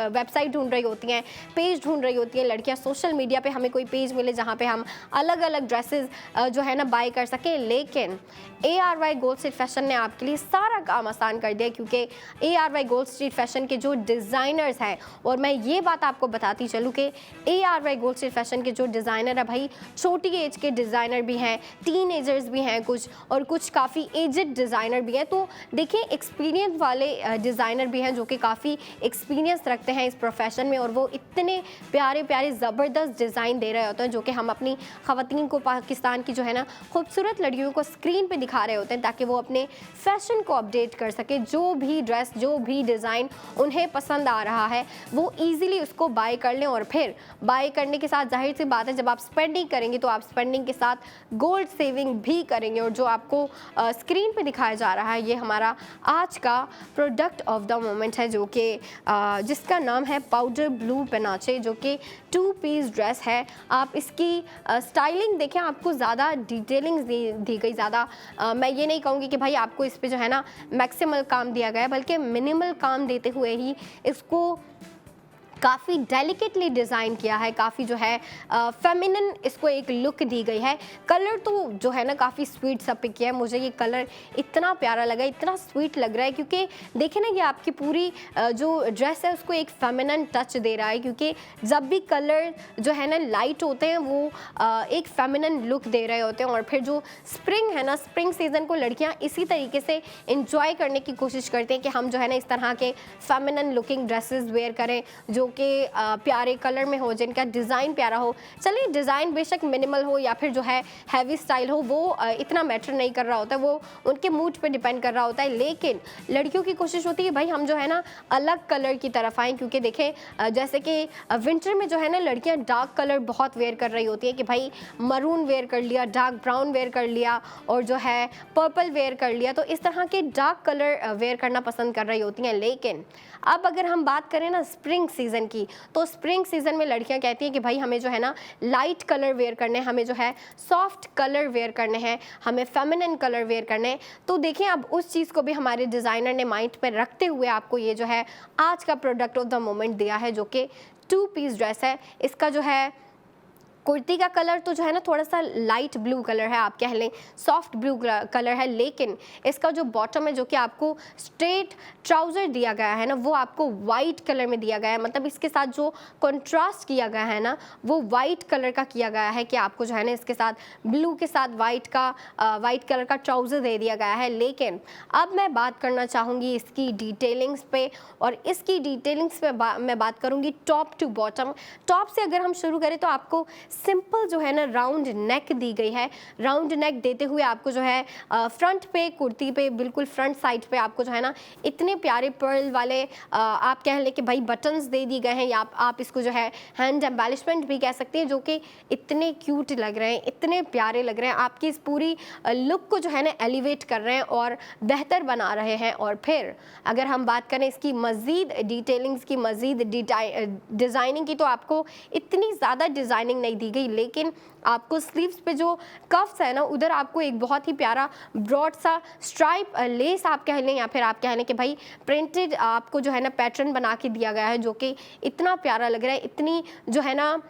वेबसाइट ढूंढ रही होती हैं, पेज ढूंढ रही होती हैं लड़कियाँ, सोशल मीडिया पे हमें कोई पेज जहाँ पे हम अलग अलग ड्रेसेस जो है ना बाय कर सके। लेकिन ARY गोल्ड स्ट्रीट फैशन ने आपके लिए सारा काम आसान कर दिया, क्योंकि ARY गोल्ड स्ट्रीट फैशन के जो डिज़ाइनर्स हैं, और मैं ये बात आपको बताती चलूँ कि ARY गोल्ड स्ट्रीट फैशन के जो डिज़ाइनर है भाई, छोटी एज के डिज़ाइनर भी हैं, टीन एजर्स भी हैं कुछ, और कुछ काफ़ी एजड डिज़ाइनर भी हैं। तो देखिए एक्सपीरियंस वाले डिज़ाइनर भी हैं जो कि काफ़ी एक्सपीरियंस रखते हैं इस प्रोफेशन में, और वो इतने प्यारे प्यारे ज़बरदस्त डिज़ाइन दे रहे होते हैं जो कि हम अपनी ख़वातीन को, पाकिस्तान की जो है ना खूबसूरत लड़कियों को स्क्रीन पे दिखा रहे होते हैं, ताकि वो अपने फैशन को अपडेट कर सके। जो भी ड्रेस, जो भी डिज़ाइन उन्हें पसंद आ रहा है वो ईज़िली उसको बाय कर लें। और फिर बाय करने के साथ जाहिर सी बात है जब आप स्पेंडिंग करेंगे तो आप स्पेंडिंग के साथ गोल्ड सेविंग भी करेंगे। और जो आपको स्क्रीन पे दिखाया जा रहा है ये हमारा आज का प्रोडक्ट ऑफ द मोमेंट है, जो कि जिसका नाम है पाउडर ब्लू पेनाचे, जो कि 2 पीस ड्रेस है। आप इसकी स्टाइलिंग देखें, आपको ज़्यादा डिटेलिंग दी गई, ज़्यादा मैं ये नहीं कहूँगी कि भाई आपको इस पे जो है ना मैक्सिमल काम दिया गया है, बल्कि मिनिमल काम देते हुए ही इसको काफ़ी डेलिकेटली डिज़ाइन किया है, काफ़ी जो है फेमिनिन इसको एक लुक दी गई है। कलर तो जो है ना काफ़ी स्वीट सा पिक किया है, मुझे ये कलर इतना प्यारा लगा, इतना स्वीट लग रहा है, क्योंकि देखें ना ये आपकी पूरी जो ड्रेस है उसको एक फेमिनिन टच दे रहा है। क्योंकि जब भी कलर जो है ना लाइट होते हैं वो एक फेमिनिन लुक दे रहे होते हैं। और फिर जो स्प्रिंग है ना, स्प्रिंग सीज़न को लड़कियाँ इसी तरीके से इंजॉय करने की कोशिश करते हैं कि हम जो है ना इस तरह के फेमिनिन लुकिंग ड्रेसेस वेयर करें जो के प्यारे कलर में हो, जिनका डिज़ाइन प्यारा हो। चलिए डिज़ाइन बेशक मिनिमल हो या फिर जो है हैवी स्टाइल हो, वो इतना मैटर नहीं कर रहा होता है, वो उनके मूड पे डिपेंड कर रहा होता है। लेकिन लड़कियों की कोशिश होती है भाई हम जो है ना अलग कलर की तरफ आएँ, क्योंकि देखें जैसे कि विंटर में जो है ना लड़कियाँ डार्क कलर बहुत वेयर कर रही होती है कि भाई मरून वेयर कर लिया, डार्क ब्राउन वेयर कर लिया और जो है पर्पल वेयर कर लिया, तो इस तरह के डार्क कलर वेयर करना पसंद कर रही होती हैं। लेकिन अब अगर हम बात करें ना स्प्रिंग सीज़न की, तो स्प्रिंग सीज़न में लड़कियां कहती हैं कि भाई हमें जो है ना लाइट कलर वेयर करने हैं, हमें जो है सॉफ्ट कलर वेयर करने हैं, हमें फेमिनिन कलर वेयर करने हैं। तो देखिए अब उस चीज़ को भी हमारे डिज़ाइनर ने माइंड पर रखते हुए आपको ये जो है आज का प्रोडक्ट ऑफ द मोमेंट दिया है, जो कि 2 पीस ड्रेस है। इसका जो है कुर्ती का कलर तो जो है ना थोड़ा सा लाइट ब्लू कलर है, आप कह लें सॉफ्ट ब्लू कलर है, लेकिन इसका जो बॉटम है जो कि आपको स्ट्रेट ट्राउज़र दिया गया है ना वो आपको वाइट कलर में दिया गया है। मतलब इसके साथ जो कंट्रास्ट किया गया है ना वो वाइट कलर का किया गया है कि आपको जो है ना इसके साथ ब्लू के साथ वाइट कलर का ट्राउज़र दे दिया गया है। लेकिन अब मैं बात करना चाहूँगी इसकी डिटेलिंग्स पे, और इसकी डिटेलिंग्स पे मैं बात करूँगी टॉप टू बॉटम। टॉप से अगर हम शुरू करें तो आपको सिंपल जो है ना राउंड नेक दी गई है। राउंड नेक देते हुए आपको जो है फ्रंट पे कुर्ती पे बिल्कुल फ्रंट साइड पे आपको जो है ना इतने प्यारे पर्ल वाले आप कह लें कि भाई बटन्स दे दिए गए हैं, या आप इसको जो है हैंड एम्बेलिशमेंट भी कह सकते हैं, जो कि इतने क्यूट लग रहे हैं, इतने प्यारे लग रहे हैं, आपकी इस पूरी लुक को जो है ना एलिवेट कर रहे हैं और बेहतर बना रहे हैं। और फिर अगर हम बात करें इसकी मज़ीद डिटेलिंग्स की, मज़ीद डिज़ाइनिंग की, तो आपको इतनी ज़्यादा डिज़ाइनिंग नहीं दी गई, लेकिन आपको स्लीव्स पे जो कफ्स है ना उधर आपको एक बहुत ही प्यारा ब्रॉड सा स्ट्राइप लेस आप कह लें या फिर आप कह लें कि भाई प्रिंटेड आपको जो है ना पैटर्न बना के दिया गया है, जो कि इतना प्यारा लग रहा है, इतनी जो है ना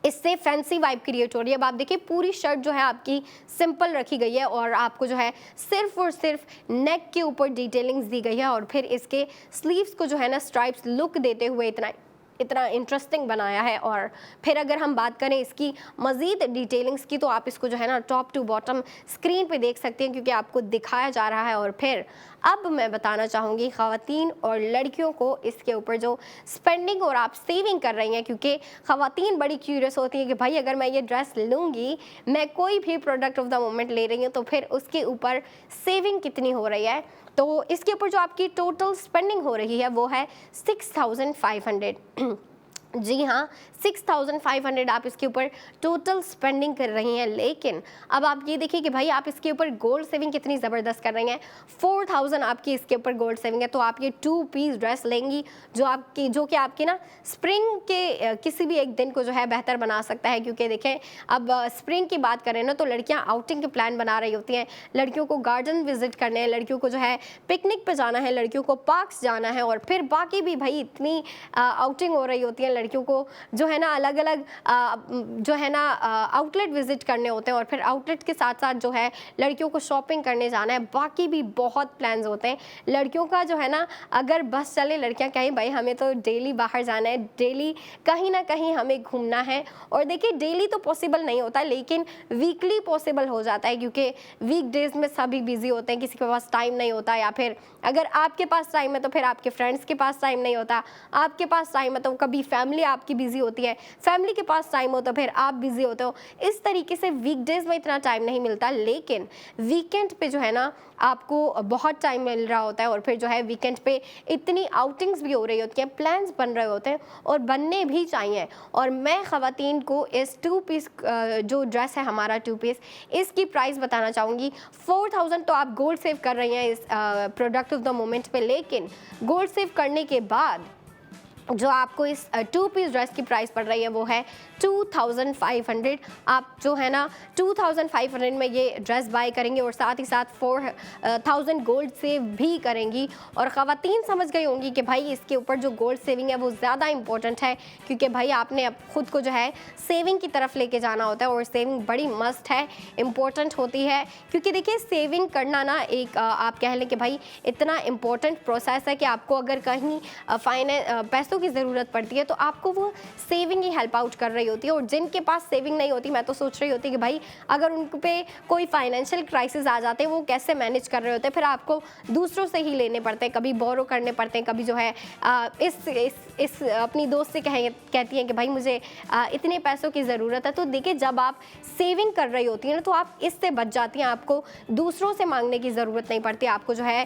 इससे फैंसी वाइब क्रिएट हो रही है। अब आप देखिए पूरी शर्ट जो है आपकी सिंपल रखी गई है और आपको जो है सिर्फ और सिर्फ नेक के ऊपर डिटेलिंग्स दी गई है, और फिर इसके स्लीव्स को जो है ना स्ट्राइप्स लुक देते हुए इतना इंटरेस्टिंग बनाया है। और फिर अगर हम बात करें इसकी मज़ीद डिटेलिंग्स की, तो आप इसको जो है ना टॉप टू बॉटम स्क्रीन पे देख सकते हैं, क्योंकि आपको दिखाया जा रहा है। और फिर अब मैं बताना चाहूँगी ख़वातीन और लड़कियों को इसके ऊपर जो स्पेंडिंग और आप सेविंग कर रही हैं, क्योंकि ख़वातीन बड़ी क्यूरियस होती हैं कि भाई अगर मैं ये ड्रेस लूँगी, मैं कोई भी प्रोडक्ट ऑफ द मोमेंट ले रही हूँ, तो फिर उसके ऊपर सेविंग कितनी हो रही है। तो इसके ऊपर जो आपकी टोटल स्पेंडिंग हो रही है वो है 6500 जी हाँ, 6500 आप इसके ऊपर टोटल स्पेंडिंग कर रही हैं। लेकिन अब आप ये देखिए कि भाई आप इसके ऊपर गोल्ड सेविंग कितनी ज़बरदस्त कर रही हैं। 4000 आपकी इसके ऊपर गोल्ड सेविंग है, तो आप ये 2 पीस ड्रेस लेंगी जो कि आपकी ना स्प्रिंग के किसी भी एक दिन को जो है बेहतर बना सकता है। क्योंकि देखें अब स्प्रिंग की बात करें ना तो लड़कियाँ आउटिंग के प्लान बना रही होती हैं, लड़कियों को गार्डन विजिट करने हैं, लड़कियों को जो है पिकनिक पे जाना है, लड़कियों को पार्क्स जाना है, और फिर बाकी भी भाई इतनी आउटिंग हो रही होती है, लड़कियों को जो है ना अलग अलग जो है ना आउटलेट विजिट करने होते हैं, और फिर आउटलेट के साथ साथ जो है लड़कियों को शॉपिंग करने जाना है, बाकी भी बहुत प्लान्स होते हैं लड़कियों का जो है ना। अगर बस चले लड़कियां कहीं भाई हमें तो डेली बाहर जाना है, डेली कहीं ना कहीं हमें घूमना है, और देखिए डेली तो पॉसिबल नहीं होता लेकिन वीकली पॉसिबल हो जाता है, क्योंकि वीक डेज में सभी बिजी होते हैं, किसी के पास टाइम नहीं होता, या फिर अगर आपके पास टाइम है तो फिर आपके फ्रेंड्स के पास टाइम नहीं होता, आपके पास टाइम है तो कभी फैमिली आपकी बिजी होती है, फैमिली के पास टाइम हो तो फिर आप बिजी होते हो। इस तरीके से वीकडेज में इतना टाइम नहीं मिलता, लेकिन वीकेंड पे जो है ना आपको बहुत टाइम मिल रहा होता है, और फिर जो है वीकेंड पे इतनी आउटिंग्स भी हो रही होती हैं, प्लान्स बन रहे होते हैं, और बनने भी चाहिए। और मैं ख़वातीन को इस 2 पीस जो ड्रेस है हमारा 2 पीस, इसकी प्राइस बताना चाहूँगी 4000। तो आप गोल्ड सेव कर रही हैं इस प्रोडक्ट ऑफ द मोमेंट पे, लेकिन गोल्ड सेव करने के बाद जो आपको इस 2 पीस ड्रेस की प्राइस पड़ रही है वो है 2500। आप जो है ना 2500 में ये ड्रेस बाय करेंगे और साथ ही साथ 4000 गोल्ड सेव भी करेंगी। और ख़वातीन समझ गई होंगी कि भाई इसके ऊपर जो गोल्ड सेविंग है वो ज़्यादा इंपॉर्टेंट है, क्योंकि भाई आपने अब खुद को जो है सेविंग की तरफ लेके जाना होता है, और सेविंग बड़ी मस्ट है, इम्पोर्टेंट होती है। क्योंकि देखिए सेविंग करना ना एक आप कह लें कि भाई इतना इम्पोर्टेंट प्रोसेस है कि आपको अगर कहीं पैसों की ज़रूरत पड़ती है तो आपको वो सेविंग ही हेल्प आउट कर रही होती है, और जिनके पास सेविंग नहीं होती, मैं तो सोच रही होती कि भाई अगर उन पे कोई फाइनेंशियल क्राइसिस आ जाते हैं वो कैसे मैनेज कर रहे होते हैं। फिर आपको दूसरों से ही लेने पड़ते हैं, कभी बोरो करने पड़ते हैं, कभी जो है इस अपनी दोस्त से कहती हैं कि भाई मुझे इतने पैसों की ज़रूरत है। तो देखिए, जब आप सेविंग कर रही होती हैं ना तो आप इससे बच जाती हैं, आपको दूसरों से मांगने की ज़रूरत नहीं पड़ती। आपको जो है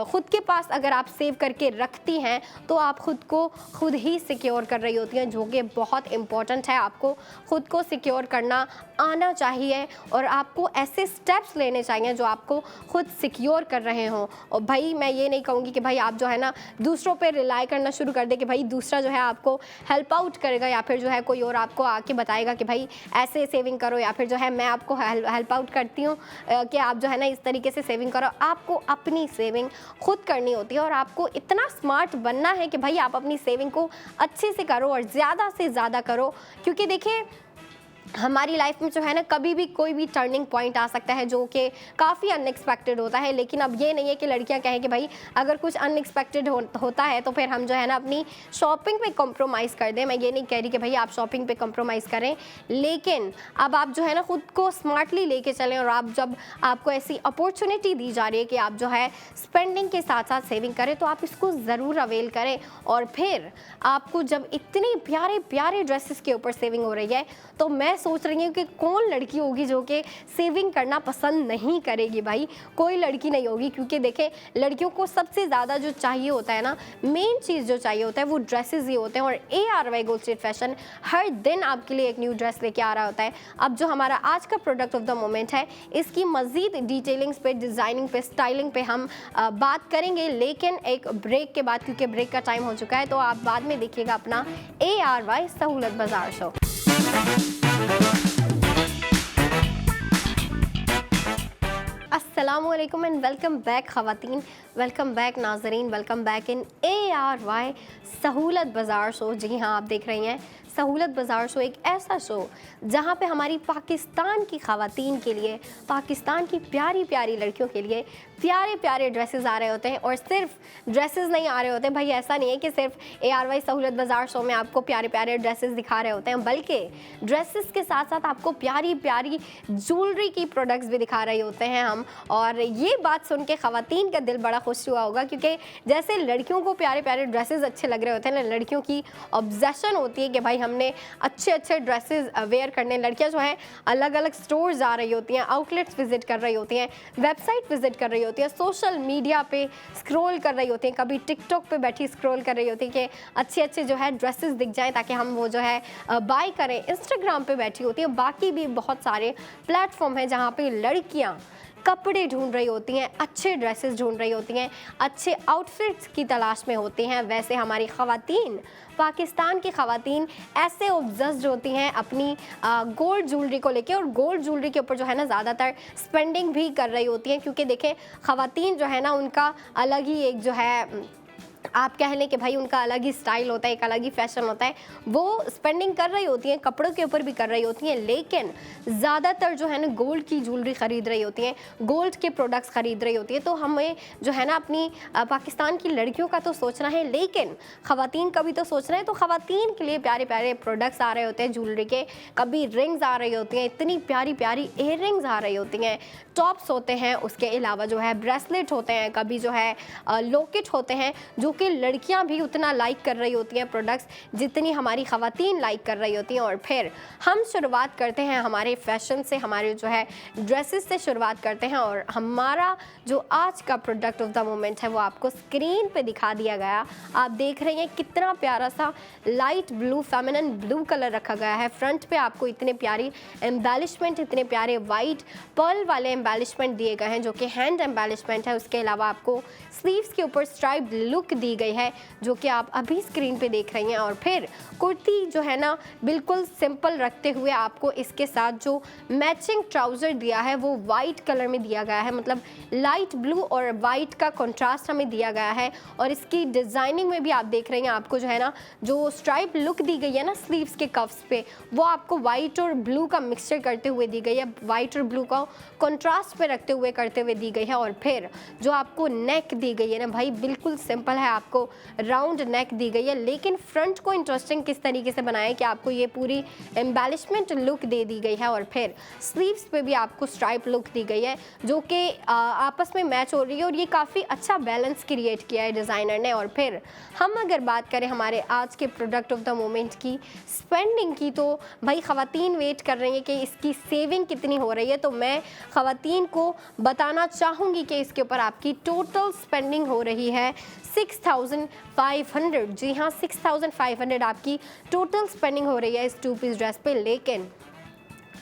खुद के पास अगर आप सेव करके रखती हैं तो आप खुद को खुद ही सिक्योर कर रही होती हैं, जो कि बहुत इम्पॉर्टेंट है। आपको खुद को सिक्योर करना आना चाहिए और आपको ऐसे स्टेप्स लेने चाहिए जो आपको खुद सिक्योर कर रहे हों। और भाई मैं ये नहीं कहूँगी कि भाई आप जो है ना दूसरों पे रिलाई करना शुरू कर दे कि भाई दूसरा जो है आपको हेल्प आउट करेगा, या फिर जो है कोई और आपको आके बताएगा कि भाई ऐसे सेविंग करो, या फिर जो है मैं आपको हेल्प आउट करती हूँ कि आप जो है ना इस तरीके से सेविंग करो। आपको अपनी सेविंग खुद करनी होती है और आपको इतना स्मार्ट बनना है कि भाई आप अपनी सेविंग को अच्छे से करो और ज़्यादा से ज़्यादा करो। क्योंकि देखिए, हमारी लाइफ में जो है ना कभी भी कोई भी टर्निंग पॉइंट आ सकता है जो कि काफ़ी अनएक्सपेक्टेड होता है। लेकिन अब ये नहीं है कि लड़कियां कहें कि भाई अगर कुछ अनएक्सपेक्टेड होता है तो फिर हम जो है ना अपनी शॉपिंग पे कॉम्प्रोमाइज़ कर दें। मैं ये नहीं कह रही कि भाई आप शॉपिंग पे कॉम्प्रोमाइज़ करें, लेकिन अब आप जो है ना खुद को स्मार्टली लेके चलें। और आप जब आपको ऐसी अपॉर्चुनिटी दी जा रही है कि आप जो है स्पेंडिंग के साथ साथ सेविंग करें, तो आप इसको ज़रूर अवेल करें। और फिर आपको जब इतनी प्यारे प्यारे ड्रेसेस के ऊपर सेविंग हो रही है, तो मैं सोच रही हूँ कि कौन लड़की होगी जो कि सेविंग करना पसंद नहीं करेगी। भाई कोई लड़की नहीं होगी, क्योंकि देखें लड़कियों को सबसे ज़्यादा जो चाहिए होता है ना, मेन चीज़ जो चाहिए होता है वो ड्रेसेस ही होते हैं। और ARY गोल्ड स्ट्रीट फैशन हर दिन आपके लिए एक न्यू ड्रेस लेके आ रहा होता है। अब जो हमारा आज का प्रोडक्ट ऑफ द मोमेंट है, इसकी मज़ीद डिटेलिंग्स पे, डिज़ाइनिंग पे, स्टाइलिंग पे हम बात करेंगे, लेकिन एक ब्रेक के बाद, क्योंकि ब्रेक का टाइम हो चुका है। तो आप बाद में देखिएगा अपना ARY सहूलत बाजार शो। अस्सलामुअलैकुम एंड वेलकम बैक ख़वातीन, वेलकम बैक नाज़रीन, वेलकम बैक इन ARY सहूलत बाज़ार शो। जी हाँ, आप देख रही हैं सहूलत बाज़ार शो, एक ऐसा शो जहाँ पे हमारी पाकिस्तान की ख़वातीन के लिए, पाकिस्तान की प्यारी प्यारी लड़कियों के लिए प्यारे प्यारे ड्रेसेस आ रहे होते हैं। और सिर्फ ड्रेसेस नहीं आ रहे होते भाई, ऐसा नहीं है कि सिर्फ ARY सहूलत बाज़ार शो में आपको प्यारे प्यारे ड्रेसेस दिखा रहे होते हैं, बल्कि ड्रेसेस के साथ साथ आपको प्यारी प्यारी ज्वेलरी की प्रोडक्ट्स भी दिखा रहे होते हैं हम। और ये बात सुन के ख़वातीन का दिल बड़ा खुश हुआ होगा, क्योंकि जैसे लड़कियों को प्यारे प्यारे ड्रेसेस अच्छे लग रहे होते हैं ना, लड़कियों की ऑब्सेशन होती है कि भाई हमने अच्छे अच्छे ड्रेसेस वेयर करने। लड़कियां जो हैं अलग अलग स्टोर्स जा रही होती हैं, आउटलेट्स विजिट कर रही होती हैं, वेबसाइट विजिट कर रही होती हैं, सोशल मीडिया पे स्क्रॉल कर रही होती हैं, कभी टिकटॉक पे बैठी स्क्रॉल कर रही होती हैं कि अच्छे अच्छे जो है ड्रेसेस दिख जाएं ताकि हम वो जो है बाय करें। इंस्टाग्राम पे बैठी होती हैं, बाकी भी बहुत सारे प्लेटफॉर्म हैं जहाँ पे लड़कियाँ कपड़े ढूंढ रही होती हैं, अच्छे ड्रेसेस ढूंढ रही होती हैं, अच्छे आउटफिट्स की तलाश में होती हैं। वैसे हमारी ख़वातीन, पाकिस्तान की ख़वातीन ऐसे ऑब्सेस्ड होती हैं अपनी गोल्ड ज्वेलरी को लेके, और गोल्ड ज्वेलरी के ऊपर जो है ना ज़्यादातर स्पेंडिंग भी कर रही होती हैं। क्योंकि देखें ख़वातीन जो है ना उनका अलग ही एक जो है, आप कह लें कि भाई उनका अलग ही स्टाइल होता है, एक अलग ही फैशन होता है। वो स्पेंडिंग कर रही होती हैं, कपड़ों के ऊपर भी कर रही होती हैं, लेकिन ज़्यादातर जो है ना गोल्ड की ज्वेलरी ख़रीद रही होती हैं, गोल्ड के प्रोडक्ट्स ख़रीद रही होती हैं। तो हमें जो है ना अपनी पाकिस्तान की लड़कियों का तो सोचना है, लेकिन ख़वातीन का भी तो सोचना है। तो ख़वातीन के लिए प्यारे प्यारे प्रोडक्ट्स आ रहे होते हैं ज्वेलरी के, कभी रिंग्स आ रही होती हैं, इतनी प्यारी प्यारी ईयर रिंग्स आ रही होती हैं, टॉप्स होते हैं, उसके अलावा जो है ब्रेसलेट होते हैं, कभी जो है लॉकेट होते हैं, जो कि लड़कियां भी उतना लाइक कर रही होती हैं प्रोडक्ट्स जितनी हमारी ख़वातीन लाइक कर रही होती हैं। और फिर हम शुरुआत करते हैं हमारे फैशन से, हमारे जो है ड्रेसेस से शुरुआत करते हैं। और हमारा जो आज का प्रोडक्ट ऑफ द मोमेंट है वो आपको स्क्रीन पे दिखा दिया गया। आप देख रहे हैं कितना प्यारा सा light blue, feminine blue colour रखा गया है। फ्रंट पे आपको इतने प्यारी एम्बेलिशमेंट, इतने प्यारे वाइट पर्ल वाले एम्बेलिशमेंट दिए गए हैं जो कि हैंड एम्बेलिशमेंट है। उसके अलावा आपको स्लीव्स के ऊपर स्ट्राइप्ड लुक दी गई है जो कि आप अभी स्क्रीन पे देख रही हैं। और फिर कुर्ती जो है ना बिल्कुल सिंपल रखते हुए आपको इसके साथ जो मैचिंग ट्राउज़र दिया है वो वाइट कलर में दिया गया है, मतलब लाइट ब्लू और वाइट का कंट्रास्ट हमें दिया गया है। और इसकी डिज़ाइनिंग में भी आप देख रही हैं, आपको जो है ना जो स्ट्राइप लुक दी गई है ना स्लीव्स के कफ्स पे, वो आपको वाइट और ब्लू का मिक्सचर करते हुए दी गई है, वाइट और ब्लू का कंट्रास्ट पे रखते हुए करते हुए दी गई है। और फिर जो आपको नेक दी गई है ना भाई, बिल्कुल सिंपल है, है आपको राउंड नेक दी गई है, लेकिन फ्रंट को इंटरेस्टिंग किस तरीके से बनाया है कि आपको ये पूरी एम्बेलिशमेंट लुक दे दी गई है। और फिर स्लीव्स पे भी आपको स्ट्राइप लुक दी गई है जो कि आपस में मैच हो रही है और ये काफ़ी अच्छा बैलेंस क्रिएट किया है डिज़ाइनर ने। और फिर हम अगर बात करें हमारे आज के प्रोडक्ट ऑफ द मोमेंट की स्पेंडिंग की, तो भाई ख़वातीन वेट कर रही है कि इसकी सेविंग कितनी हो रही है। तो मैं ख़वातीन को बताना चाहूँगी कि इसके ऊपर आपकी टोटल स्पेंडिंग हो रही है 6500। जी हाँ, 6500 आपकी टोटल स्पेंडिंग हो रही है इस 2 पीस ड्रेस पे। लेकिन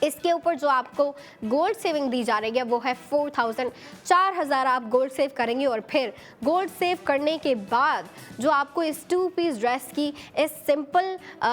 इसके ऊपर जो आपको गोल्ड सेविंग दी जा रही है वो है 4000। 4000 आप गोल्ड सेव करेंगे और फिर गोल्ड सेव करने के बाद जो आपको इस 2 पीस ड्रेस की इस सिंपल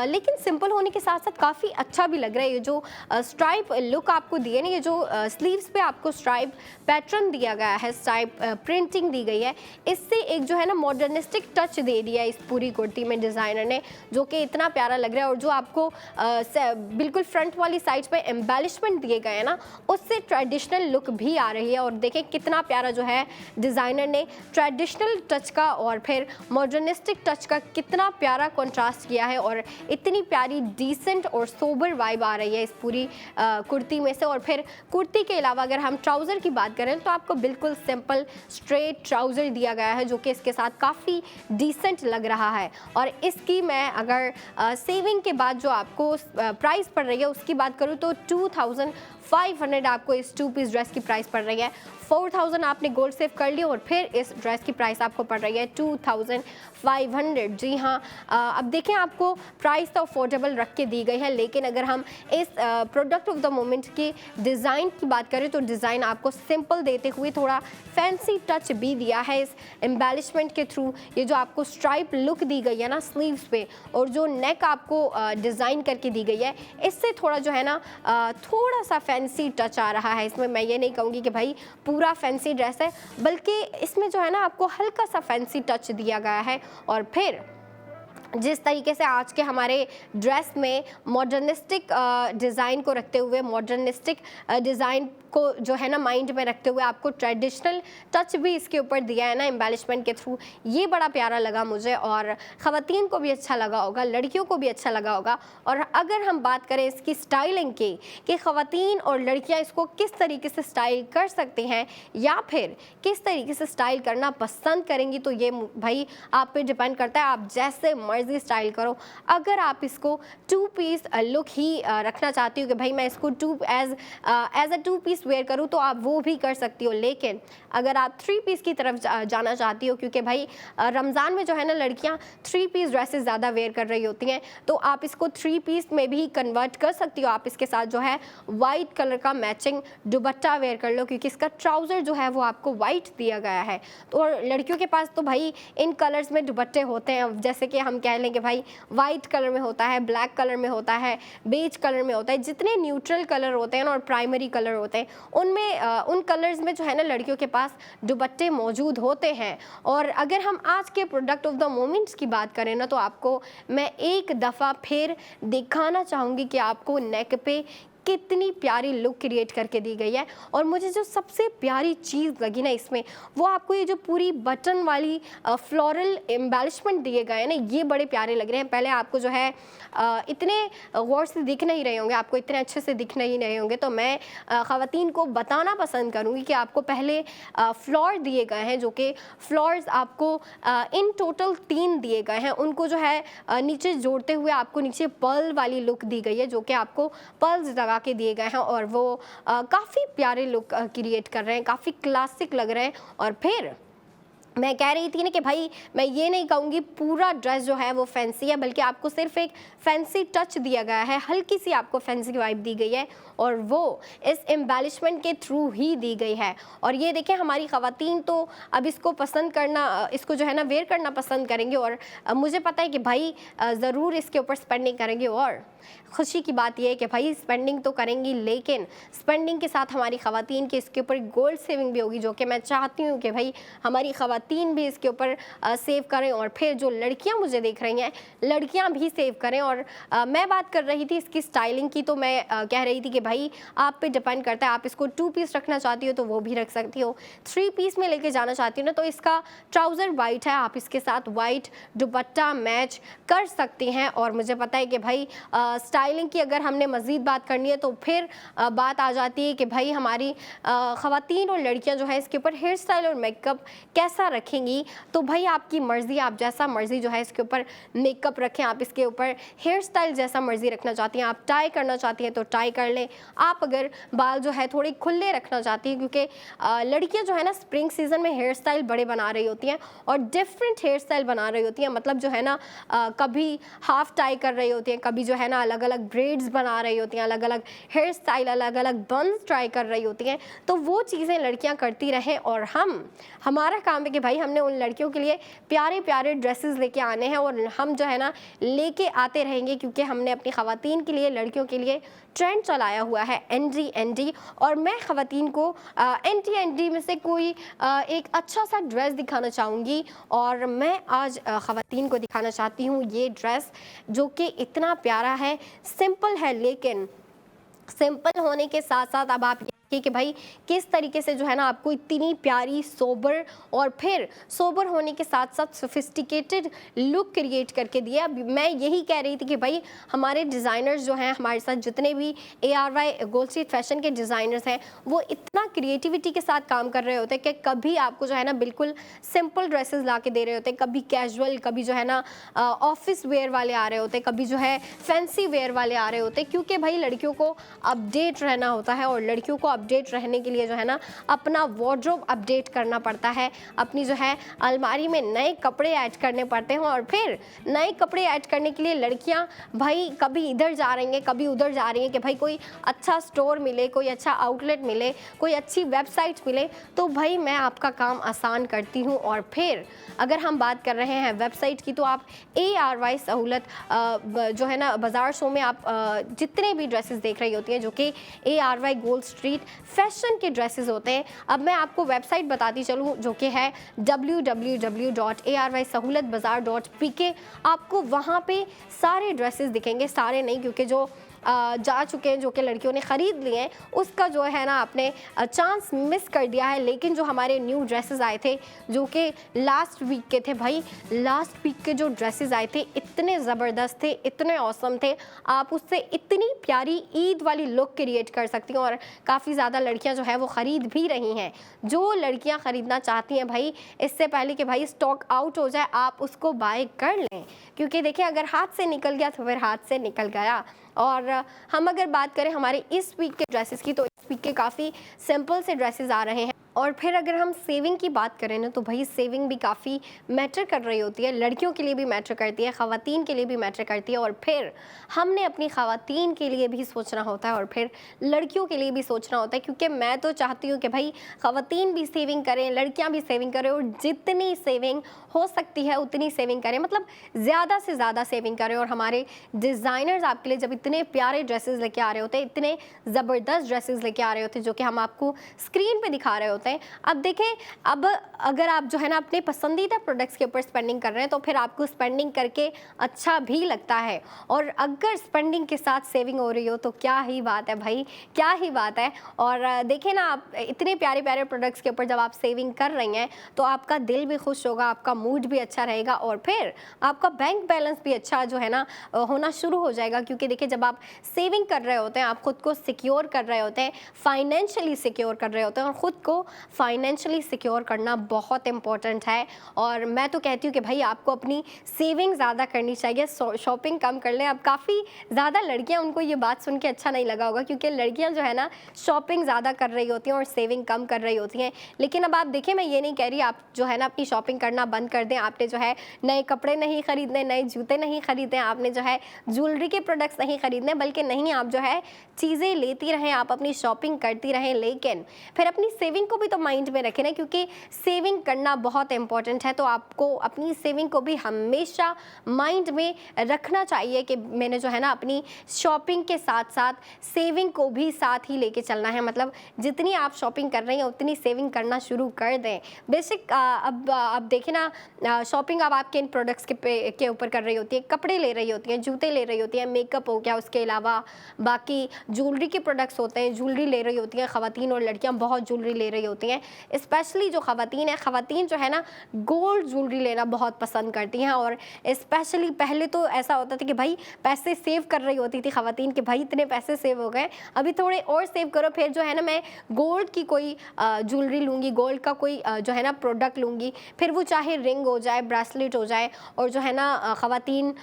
लेकिन सिंपल होने के साथ साथ काफ़ी अच्छा भी लग रहा है। ये जो स्ट्राइप लुक आपको दिए ना, ये जो स्लीव्स पे आपको स्ट्राइप पैटर्न दिया गया है, स्ट्राइप प्रिंटिंग दी गई है, इससे एक जो है ना मॉडर्निस्टिक टच दे दिया है इस पूरी कुर्ती में डिज़ाइनर ने, जो कि इतना प्यारा लग रहा है। और जो आपको बिल्कुल फ्रंट वाली साइड पे एम्बेलिशमेंट दिए गए हैं ना, उससे ट्रेडिशनल लुक भी आ रही है। और देखें कितना प्यारा जो है डिज़ाइनर ने ट्रेडिशनल टच का और फिर मॉडर्निस्टिक टच का कितना प्यारा कंट्रास्ट किया है और इतनी प्यारी डिसेंट और सोबर वाइब आ रही है इस पूरी कुर्ती में से। और फिर कुर्ती के अलावा अगर हम ट्राउज़र की बात करें तो आपको बिल्कुल सिंपल स्ट्रेट ट्राउज़र दिया गया है जो कि इसके साथ काफ़ी डिसेंट लग रहा है। और इसकी मैं अगर सेविंग के बाद जो आपको प्राइस पड़ रही है उसकी बात करूँ तो 2500 आपको इस 2 पीस ड्रेस की प्राइस पड़ रही है। 4000 आपने गोल्ड सेव कर लिया और फिर इस ड्रेस की प्राइस आपको पड़ रही है 2500। जी हाँ, अब देखें आपको प्राइस तो अफोर्डेबल रख के दी गई है, लेकिन अगर हम इस प्रोडक्ट ऑफ द मोमेंट की डिज़ाइन की बात करें तो डिज़ाइन आपको सिंपल देते हुए थोड़ा फैंसी टच भी दिया है इस एम्बेलिशमेंट के थ्रू। ये जो आपको स्ट्राइप लुक दी गई है ना स्लीव्स पे और जो नेक आपको डिज़ाइन करके दी गई है, इससे थोड़ा जो है ना थोड़ा सा फैंसी टच आ रहा है इसमें। मैं ये नहीं कहूँगी कि भाई पूरा फैंसी ड्रेस है, बल्कि इसमें जो है ना आपको हल्का सा फैंसी टच दिया गया है। और फिर जिस तरीके से आज के हमारे ड्रेस में मॉडर्निस्टिक डिज़ाइन को रखते हुए, मॉडर्निस्टिक डिज़ाइन को जो है ना माइंड में रखते हुए आपको ट्रेडिशनल टच भी इसके ऊपर दिया है ना एम्बेलिशमेंट के थ्रू, ये बड़ा प्यारा लगा मुझे और ख़वातीन को भी अच्छा लगा होगा, लड़कियों को भी अच्छा लगा होगा। और अगर हम बात करें इसकी स्टाइलिंग की कि ख़वातीन और लड़कियां इसको किस तरीके से स्टाइल कर सकती हैं या फिर किस तरीके से स्टाइल करना पसंद करेंगी, तो ये भाई आप पे डिपेंड करता है, आप जैसे मर्जी स्टाइल करो। अगर आप इसको 2 पीस लुक ही रखना चाहती हो कि भाई मैं इसको एज अ 2 पीस वेयर करूँ, तो आप वो भी कर सकती हो। लेकिन अगर आप 3 पीस की तरफ जाना चाहती हो, क्योंकि भाई रमज़ान में जो है ना लड़कियां 3 पीस ड्रेसेस ज़्यादा वेयर कर रही होती हैं, तो आप इसको 3 पीस में भी कन्वर्ट कर सकती हो। आप इसके साथ जो है वाइट कलर का मैचिंग दुपट्टा वेयर कर लो, क्योंकि इसका ट्राउज़र जो है वो आपको वाइट दिया गया है। तो लड़कियों के पास तो भाई इन कलर्स में दुपट्टे होते हैं, जैसे कि हम कह लें कि भाई वाइट कलर में होता है, ब्लैक कलर में होता है, बेज कलर में होता है, जितने न्यूट्रल कलर होते हैं ना और प्राइमरी कलर होते हैं उनमें उन कलर्स में जो है ना लड़कियों के पास दुपट्टे मौजूद होते हैं। और अगर हम आज के प्रोडक्ट ऑफ द मोमेंट्स की बात करें ना, तो आपको मैं एक दफ़ा फिर दिखाना चाहूँगी कि आपको नेक पे कितनी प्यारी लुक क्रिएट करके दी गई है। और मुझे जो सबसे प्यारी चीज़ लगी ना इसमें, वो आपको ये जो पूरी बटन वाली फ्लोरल एम्बेलिशमेंट दिए गए हैं ना, ये बड़े प्यारे लग रहे हैं। पहले आपको जो है इतने गौर से दिख नहीं रहे होंगे, आपको इतने अच्छे से दिख नहीं रहे होंगे, तो मैं ख़वातीन को बताना पसंद करूँगी कि आपको पहले फ्लोर दिए गए हैं, जो कि फ्लोर्स आपको इन टोटल 3 दिए गए हैं। उनको जो है नीचे जोड़ते हुए आपको नीचे पर्ल वाली लुक दी गई है, जो कि आपको पर्ल्स लगा के दिए गए हैं और वो काफ़ी प्यारे लुक क्रिएट कर रहे हैं, काफ़ी क्लासिक लग रहे हैं। और फिर मैं कह रही थी ना कि भाई मैं ये नहीं कहूँगी पूरा ड्रेस जो है वो फैंसी है, बल्कि आपको सिर्फ एक फैंसी टच दिया गया है, हल्की सी आपको फैंसी वाइब दी गई है और वो इस एम्बेलिशमेंट के थ्रू ही दी गई है। और ये देखें हमारी ख़वातीन तो अब इसको पसंद करना, इसको जो है ना वेयर करना पसंद करेंगे और मुझे पता है कि भाई ज़रूर इसके ऊपर स्पेंडिंग करेंगे। और खुशी की बात यह है कि भाई स्पेंडिंग तो करेंगी, लेकिन स्पेंडिंग के साथ हमारी ख़वातीन की इसके ऊपर गोल्ड सेविंग भी होगी, जो कि मैं चाहती हूँ कि भाई हमारी ख़वातीन भी इसके ऊपर सेव करें और फिर जो लड़कियाँ मुझे देख रही हैं, लड़कियाँ भी सेव करें। और मैं बात कर रही थी इसकी स्टाइलिंग की, तो मैं कह रही थी कि भाई आप पे डिपेंड करता है। आप इसको 2 पीस रखना चाहती हो तो वो भी रख सकती हो, 3 पीस में लेके जाना चाहती हो ना तो इसका ट्राउज़र वाइट है, आप इसके साथ वाइट दुपट्टा मैच कर सकती हैं। और मुझे पता है कि भाई स्टाइलिंग की अगर हमने मज़ीद बात करनी है तो फिर बात आ जाती है कि भाई हमारी ख़वातीन और लड़कियां जो है इसके ऊपर हेयर स्टाइल और मेकअप कैसा रखेंगी। तो भाई आपकी मर्ज़ी, आप जैसा मर्ज़ी जो है इसके ऊपर मेकअप रखें, आप इसके ऊपर हेयर स्टाइल जैसा मर्ज़ी रखना चाहती हैं, आप टाई करना चाहती हैं तो टाई कर लें। आप अगर बाल जो है थोड़े खुले रखना चाहती हैं, क्योंकि लड़कियां जो है ना स्प्रिंग सीज़न में हेयर स्टाइल बड़े बना रही होती हैं और डिफरेंट हेयर स्टाइल बना रही होती हैं, मतलब जो है ना कभी हाफ टाई कर रही होती हैं, कभी जो है ना अलग अलग ब्रेड्स बना रही होती हैं, अलग अलग हेयर स्टाइल, अलग अलग बन्स ट्राई कर रही होती हैं। तो वो चीज़ें लड़कियां करती रहें और हमारा काम है कि भाई हमने उन लड़कियों के लिए प्यारे प्यारे ड्रेसेस लेके आने हैं और हम जो है ना लेके आते रहेंगे, क्योंकि हमने अपनी ख़वातीन के लिए, लड़कियों के लिए ट्रेंड चलाया हुआ है ND और मैं ख़वातीन को ND में से कोई एक अच्छा सा ड्रेस दिखाना चाहूँगी। और मैं आज ख़वातीन को दिखाना चाहती हूँ ये ड्रेस जो कि इतना प्यारा है, सिंपल है, लेकिन सिंपल होने के साथ साथ अब आप कि भाई किस तरीके से जो है ना आपको इतनी प्यारी सोबर और फिर सोबर होने के साथ साथ सोफिस्टिकेटेड लुक क्रिएट करके दिया। अब मैं यही कह रही थी कि भाई हमारे डिज़ाइनर्स जो हैं, हमारे साथ जितने भी ARY गोल्ड स्ट्रीट फैशन के डिज़ाइनर्स हैं, वो इतना क्रिएटिविटी के साथ काम कर रहे होते हैं कि कभी आपको जो है ना बिल्कुल सिंपल ड्रेसेस ला के दे रहे होते हैं, कभी कैजुअल, कभी जो है ना ऑफिस वेयर वाले आ रहे होते हैं, कभी जो है फैंसी वेयर वाले आ रहे होते हैं, क्योंकि भाई लड़कियों को अपडेट रहना होता है और लड़कियों को अपडेट रहने के लिए जो है ना अपना वार्डरोब अपडेट करना पड़ता है, अपनी जो है अलमारी में नए कपड़े ऐड करने पड़ते हैं। और फिर नए कपड़े ऐड करने के लिए लड़कियां भाई कभी इधर जा रही हैं, कभी उधर जा रही हैं कि भाई कोई अच्छा स्टोर मिले, कोई अच्छा आउटलेट मिले, कोई अच्छी वेबसाइट मिले, तो भाई मैं आपका काम आसान करती हूँ। और फिर अगर हम बात कर रहे हैं वेबसाइट की, तो आप ARY सहूलत जो है ना बाज़ार शो में आप जितने भी ड्रेसेस देख रही होती हैं जो कि ARY गोल्ड स्ट्रीट फैशन के ड्रेसेस होते हैं, अब मैं आपको वेबसाइट बताती चलूँ जो कि है www.arysahoolatbazaar.pk। आपको वहाँ पे सारे ड्रेसेस दिखेंगे, सारे नहीं क्योंकि जो जा चुके हैं, जो कि लड़कियों ने ख़रीद लिए हैं, उसका जो है ना आपने चांस मिस कर दिया है। लेकिन जो हमारे न्यू ड्रेसेस आए थे जो कि लास्ट वीक के थे, भाई लास्ट वीक के जो ड्रेसेस आए थे इतने ज़बरदस्त थे, इतने औसम थे, आप उससे इतनी प्यारी ईद वाली लुक क्रिएट कर सकती हैं और काफ़ी ज़्यादा लड़कियां जो है वो ख़रीद भी रही हैं। जो लड़कियां ख़रीदना चाहती हैं भाई, इससे पहले कि भाई स्टॉक आउट हो जाए, आप उसको बाय कर लें, क्योंकि देखिए अगर हाथ से निकल गया तो फिर हाथ से निकल गया। और हम अगर बात करें हमारे इस वीक के ड्रेसेस की, तो इस वीक के काफ़ी सिंपल से ड्रेसेस आ रहे हैं। और फिर अगर हम सेविंग की बात करें ना, तो भाई सेविंग भी काफ़ी मैटर कर रही होती है, लड़कियों के लिए भी मैटर करती है, ख़वातीन के लिए भी मैटर करती है। और फिर हमने अपनी ख़वातीन के लिए भी सोचना होता है और फिर लड़कियों के लिए भी सोचना होता है, क्योंकि मैं तो चाहती हूँ कि भाई ख़वातीन भी सेविंग करें, लड़कियाँ भी सेविंग करें और जितनी सेविंग हो सकती है उतनी सेविंग करें, मतलब ज़्यादा से ज़्यादा सेविंग करें। और हमारे डिज़ाइनर्स आपके लिए जब इतने प्यारे ड्रेसेस लेके आ रहे होते हैं, इतने ज़बरदस्त ड्रेसेस लेके आ रहे होते हैं जो कि हम आपको स्क्रीन पे दिखा रहे होते हैं। अब देखें, अब अगर आप जो है ना अपने पसंदीदा प्रोडक्ट्स के ऊपर स्पेंडिंग कर रहे हैं तो फिर आपको स्पेंडिंग करके अच्छा भी लगता है, और अगर स्पेंडिंग के साथ सेविंग हो रही हो तो क्या ही बात है भाई, क्या ही बात है। और देखें ना, आप इतने प्यारे प्यारे प्रोडक्ट्स के ऊपर जब आप सेविंग कर रही हैं तो आपका दिल भी खुश होगा, आपका मूड भी अच्छा रहेगा और फिर आपका बैंक बैलेंस भी अच्छा जो है ना होना शुरू हो जाएगा। क्योंकि देखिए जब आप सेविंग कर रहे होते हैं, आप खुद को सिक्योर कर रहे होते हैं, फाइनेंशियली सिक्योर कर रहे होते हैं, और ख़ुद को फाइनेंशियली सिक्योर करना बहुत इंपॉर्टेंट है। और मैं तो कहती हूँ कि भाई आपको अपनी सेविंग ज़्यादा करनी चाहिए, शॉपिंग कम कर लें। अब काफ़ी ज़्यादा लड़कियाँ, उनको ये बात सुन के अच्छा नहीं लगा होगा, क्योंकि लड़कियाँ जो है ना शॉपिंग ज़्यादा कर रही होती हैं और सेविंग कम कर रही होती हैं। लेकिन अब आप देखिए, मैं ये नहीं कह रही आप जो है ना अपनी शॉपिंग करना बंद कर दें, आपने जो है नए कपड़े नहीं खरीदने, नए जूते नहीं खरीदने, आपने जो है ज्वेलरी के प्रोडक्ट्स नहीं खरीदने, बल्कि नहीं, आप जो है चीज़ें लेती रहें, आप अपनी शॉपिंग करती रहें, लेकिन फिर अपनी सेविंग को भी तो माइंड में रखें ना, क्योंकि सेविंग करना बहुत इंपॉर्टेंट है। तो आपको अपनी सेविंग को भी हमेशा माइंड में रखना चाहिए कि मैंने जो है ना अपनी शॉपिंग के साथ साथ सेविंग को भी साथ ही लेके चलना है। मतलब जितनी आप शॉपिंग कर रही हैं उतनी सेविंग करना शुरू कर दें। बेसिक अब देखें ना, शॉपिंग अब आप किन प्रोडक्ट्स के ऊपर कर रही होती है, कपड़े ले रही होती हैं, जूते ले रही होती हैं, मेकअप हो गया, उसके अलावा बाकी ज्वेलरी के प्रोडक्ट्स होते हैं, ज्वेलरी ले रही होती हैं ख़वातीन, और लड़कियां बहुत ज्वेलरी ले रही होती हैं। स्पेशली जो ख़वातीन जो है ना गोल्ड ज्वेलरी लेना बहुत पसंद करती हैं। और स्पेशली पहले तो ऐसा होता था कि भाई पैसे सेव कर रही होती थी ख़वातीन कि भाई इतने पैसे सेव हो गए, अभी थोड़े और सेव करो, फिर जो है ना मैं गोल्ड की कोई ज्वेलरी लूँगी, गोल्ड का कोई जो है ना प्रोडक्ट लूँगी, फिर वो चाहे रिंग हो जाए, ब्रेसलेट हो जाए। और जो है ना ख़वातीन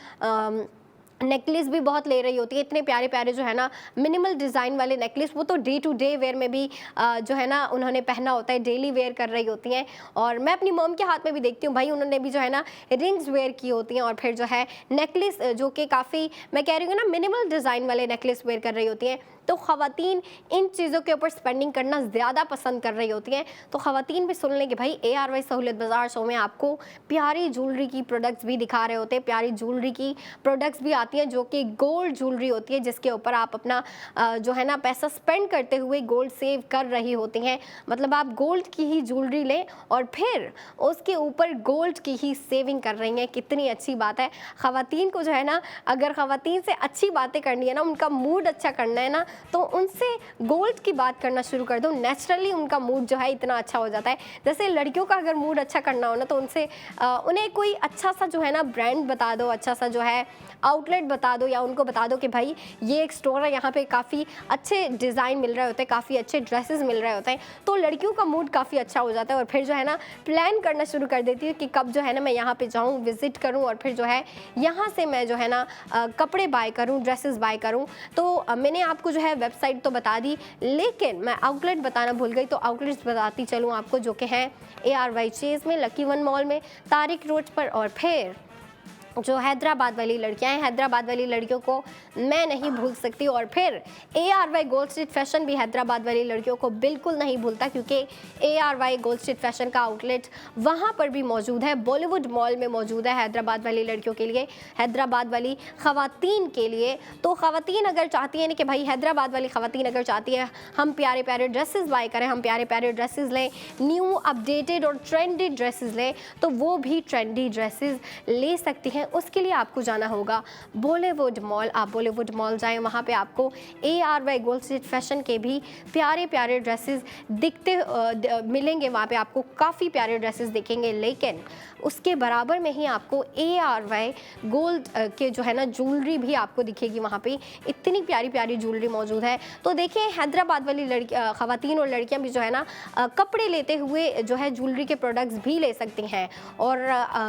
नेकलेस भी बहुत ले रही होती है, इतने प्यारे प्यारे जो है ना मिनिमल डिज़ाइन वाले नेकलेस, वो तो डे टू डे वेयर में भी जो है ना उन्होंने पहना होता है, डेली वेयर कर रही होती हैं। और मैं अपनी मॉम के हाथ में भी देखती हूँ भाई, उन्होंने भी जो है ना रिंग्स वेयर की होती हैं, और फिर जो है नेकलेस जो कि काफ़ी, मैं कह रही हूँ ना मिनिमल डिज़ाइन वाले नेकलेस वेयर कर रही होती हैं। तो ख़वातीन इन चीज़ों के ऊपर स्पेंडिंग करना ज़्यादा पसंद कर रही होती हैं। तो ख़वातीन भी सुन लें कि भाई ARY सहूलियत बाज़ार शो में आपको प्यारी ज्वेलरी की प्रोडक्ट्स भी दिखा रहे होते हैं, प्यारी ज्वेलरी की प्रोडक्ट्स भी आती हैं जो कि गोल्ड ज्वेलरी होती है, जिसके ऊपर आप अपना जो है ना पैसा स्पेंड करते हुए गोल्ड सेव कर रही होती हैं। मतलब आप गोल्ड की ही ज्वेलरी लें और फिर उसके ऊपर गोल्ड की ही सेविंग कर रही हैं, कितनी अच्छी बात है। ख़वातीन को जो है ना, अगर ख़वातीन से अच्छी बातें करनी है ना, उनका मूड अच्छा करना है ना, तो उनसे गोल्ड की बात करना शुरू कर दो, नेचुरली उनका मूड जो है इतना अच्छा हो जाता है। जैसे लड़कियों का अगर मूड अच्छा करना हो ना, तो उनसे उन्हें कोई अच्छा सा जो है ना ब्रांड बता दो, अच्छा सा जो है आउटलेट बता दो, या उनको बता दो कि भाई ये एक स्टोर है, यहाँ पे काफ़ी अच्छे डिज़ाइन मिल रहे होते हैं, काफ़ी अच्छे ड्रेसेस मिल रहे होते हैं, तो लड़कियों का मूड काफ़ी अच्छा हो जाता है। और फिर जो है ना प्लान करना शुरू कर देती हूँ कि कब जो है ना मैं यहाँ पे जाऊँ, विज़िट करूँ, और फिर जो है यहाँ से मैं जो है ना कपड़े बाय करूँ, ड्रेसेस बाय करूँ। तो मैंने आपको जो है वेबसाइट तो बता दी, लेकिन मैं आउटलेट बताना भूल गई, तो आउटलेट्स बताती चलूँ आपको, जो कि हैं ARY चेज़ में, लकी वन मॉल में, तारिक रोड पर, और फिर जो हैदराबाद वाली लड़कियां हैं, हैदराबाद वाली लड़कियों को मैं नहीं भूल सकती। और फिर ARY गोल्ड स्ट्रीट फैशन भी हैदराबाद वाली लड़कियों को बिल्कुल नहीं भूलता, क्योंकि ARY गोल्ड स्ट्रीट फैशन का आउटलेट वहां पर भी मौजूद है, बॉलीवुड मॉल में मौजूद है, हैदराबाद वाली लड़कियों के लिए, हैदराबाद वाली ख़वातीन के लिए। तो ख़वातीन अगर चाहती हैं कि भाई हैदराबाद वाली ख़वातीन अगर चाहती है हम प्यारे प्यारे ड्रेसेस बाय करें, हम प्यारे प्यारे ड्रेसेस लें, न्यू अपडेटेड और ट्रेंडी ड्रेसेस लें, तो वो भी ट्रेंडी ड्रेसेस ले सकती हैं। उसके लिए आपको जाना होगा बॉलीवुड मॉल। आप बॉलीवुड मॉल जाएं, वहाँ पे आपको ARY गोल्ड स्ट्रीट फैशन के भी प्यारे प्यारे ड्रेसेस मिलेंगे, वहाँ पे आपको काफ़ी प्यारे ड्रेसेस दिखेंगे। लेकिन उसके बराबर में ही आपको ARY गोल्ड के जो है ना ज्वेलरी भी आपको दिखेगी, वहाँ पे इतनी प्यारी प्यारी ज्वेलरी मौजूद है। तो देखिए हैदराबाद वाली ख़वातीन और लड़कियाँ भी जो है ना कपड़े लेते हुए जो है ज्वेलरी के प्रोडक्ट्स भी ले सकती हैं। और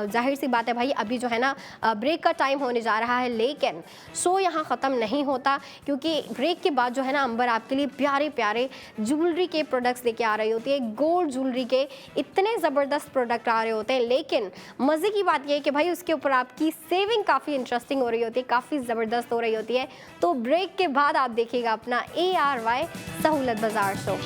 जाहिर सी बात है भाई, अभी जो है ना ब्रेक का टाइम होने जा रहा है, लेकिन शो यहाँ ख़त्म नहीं होता, क्योंकि ब्रेक के बाद जो है ना अंबर आपके लिए प्यारे प्यारे ज्वेलरी के प्रोडक्ट्स लेके आ रही होती है। गोल्ड ज्वेलरी के इतने ज़बरदस्त प्रोडक्ट आ रहे होते हैं, लेकिन मज़े की बात यह है कि भाई उसके ऊपर आपकी सेविंग काफ़ी इंटरेस्टिंग हो रही होती है, काफ़ी ज़बरदस्त हो रही होती है। तो ब्रेक के बाद आप देखिएगा अपना ARY सहूलत बाज़ार शो।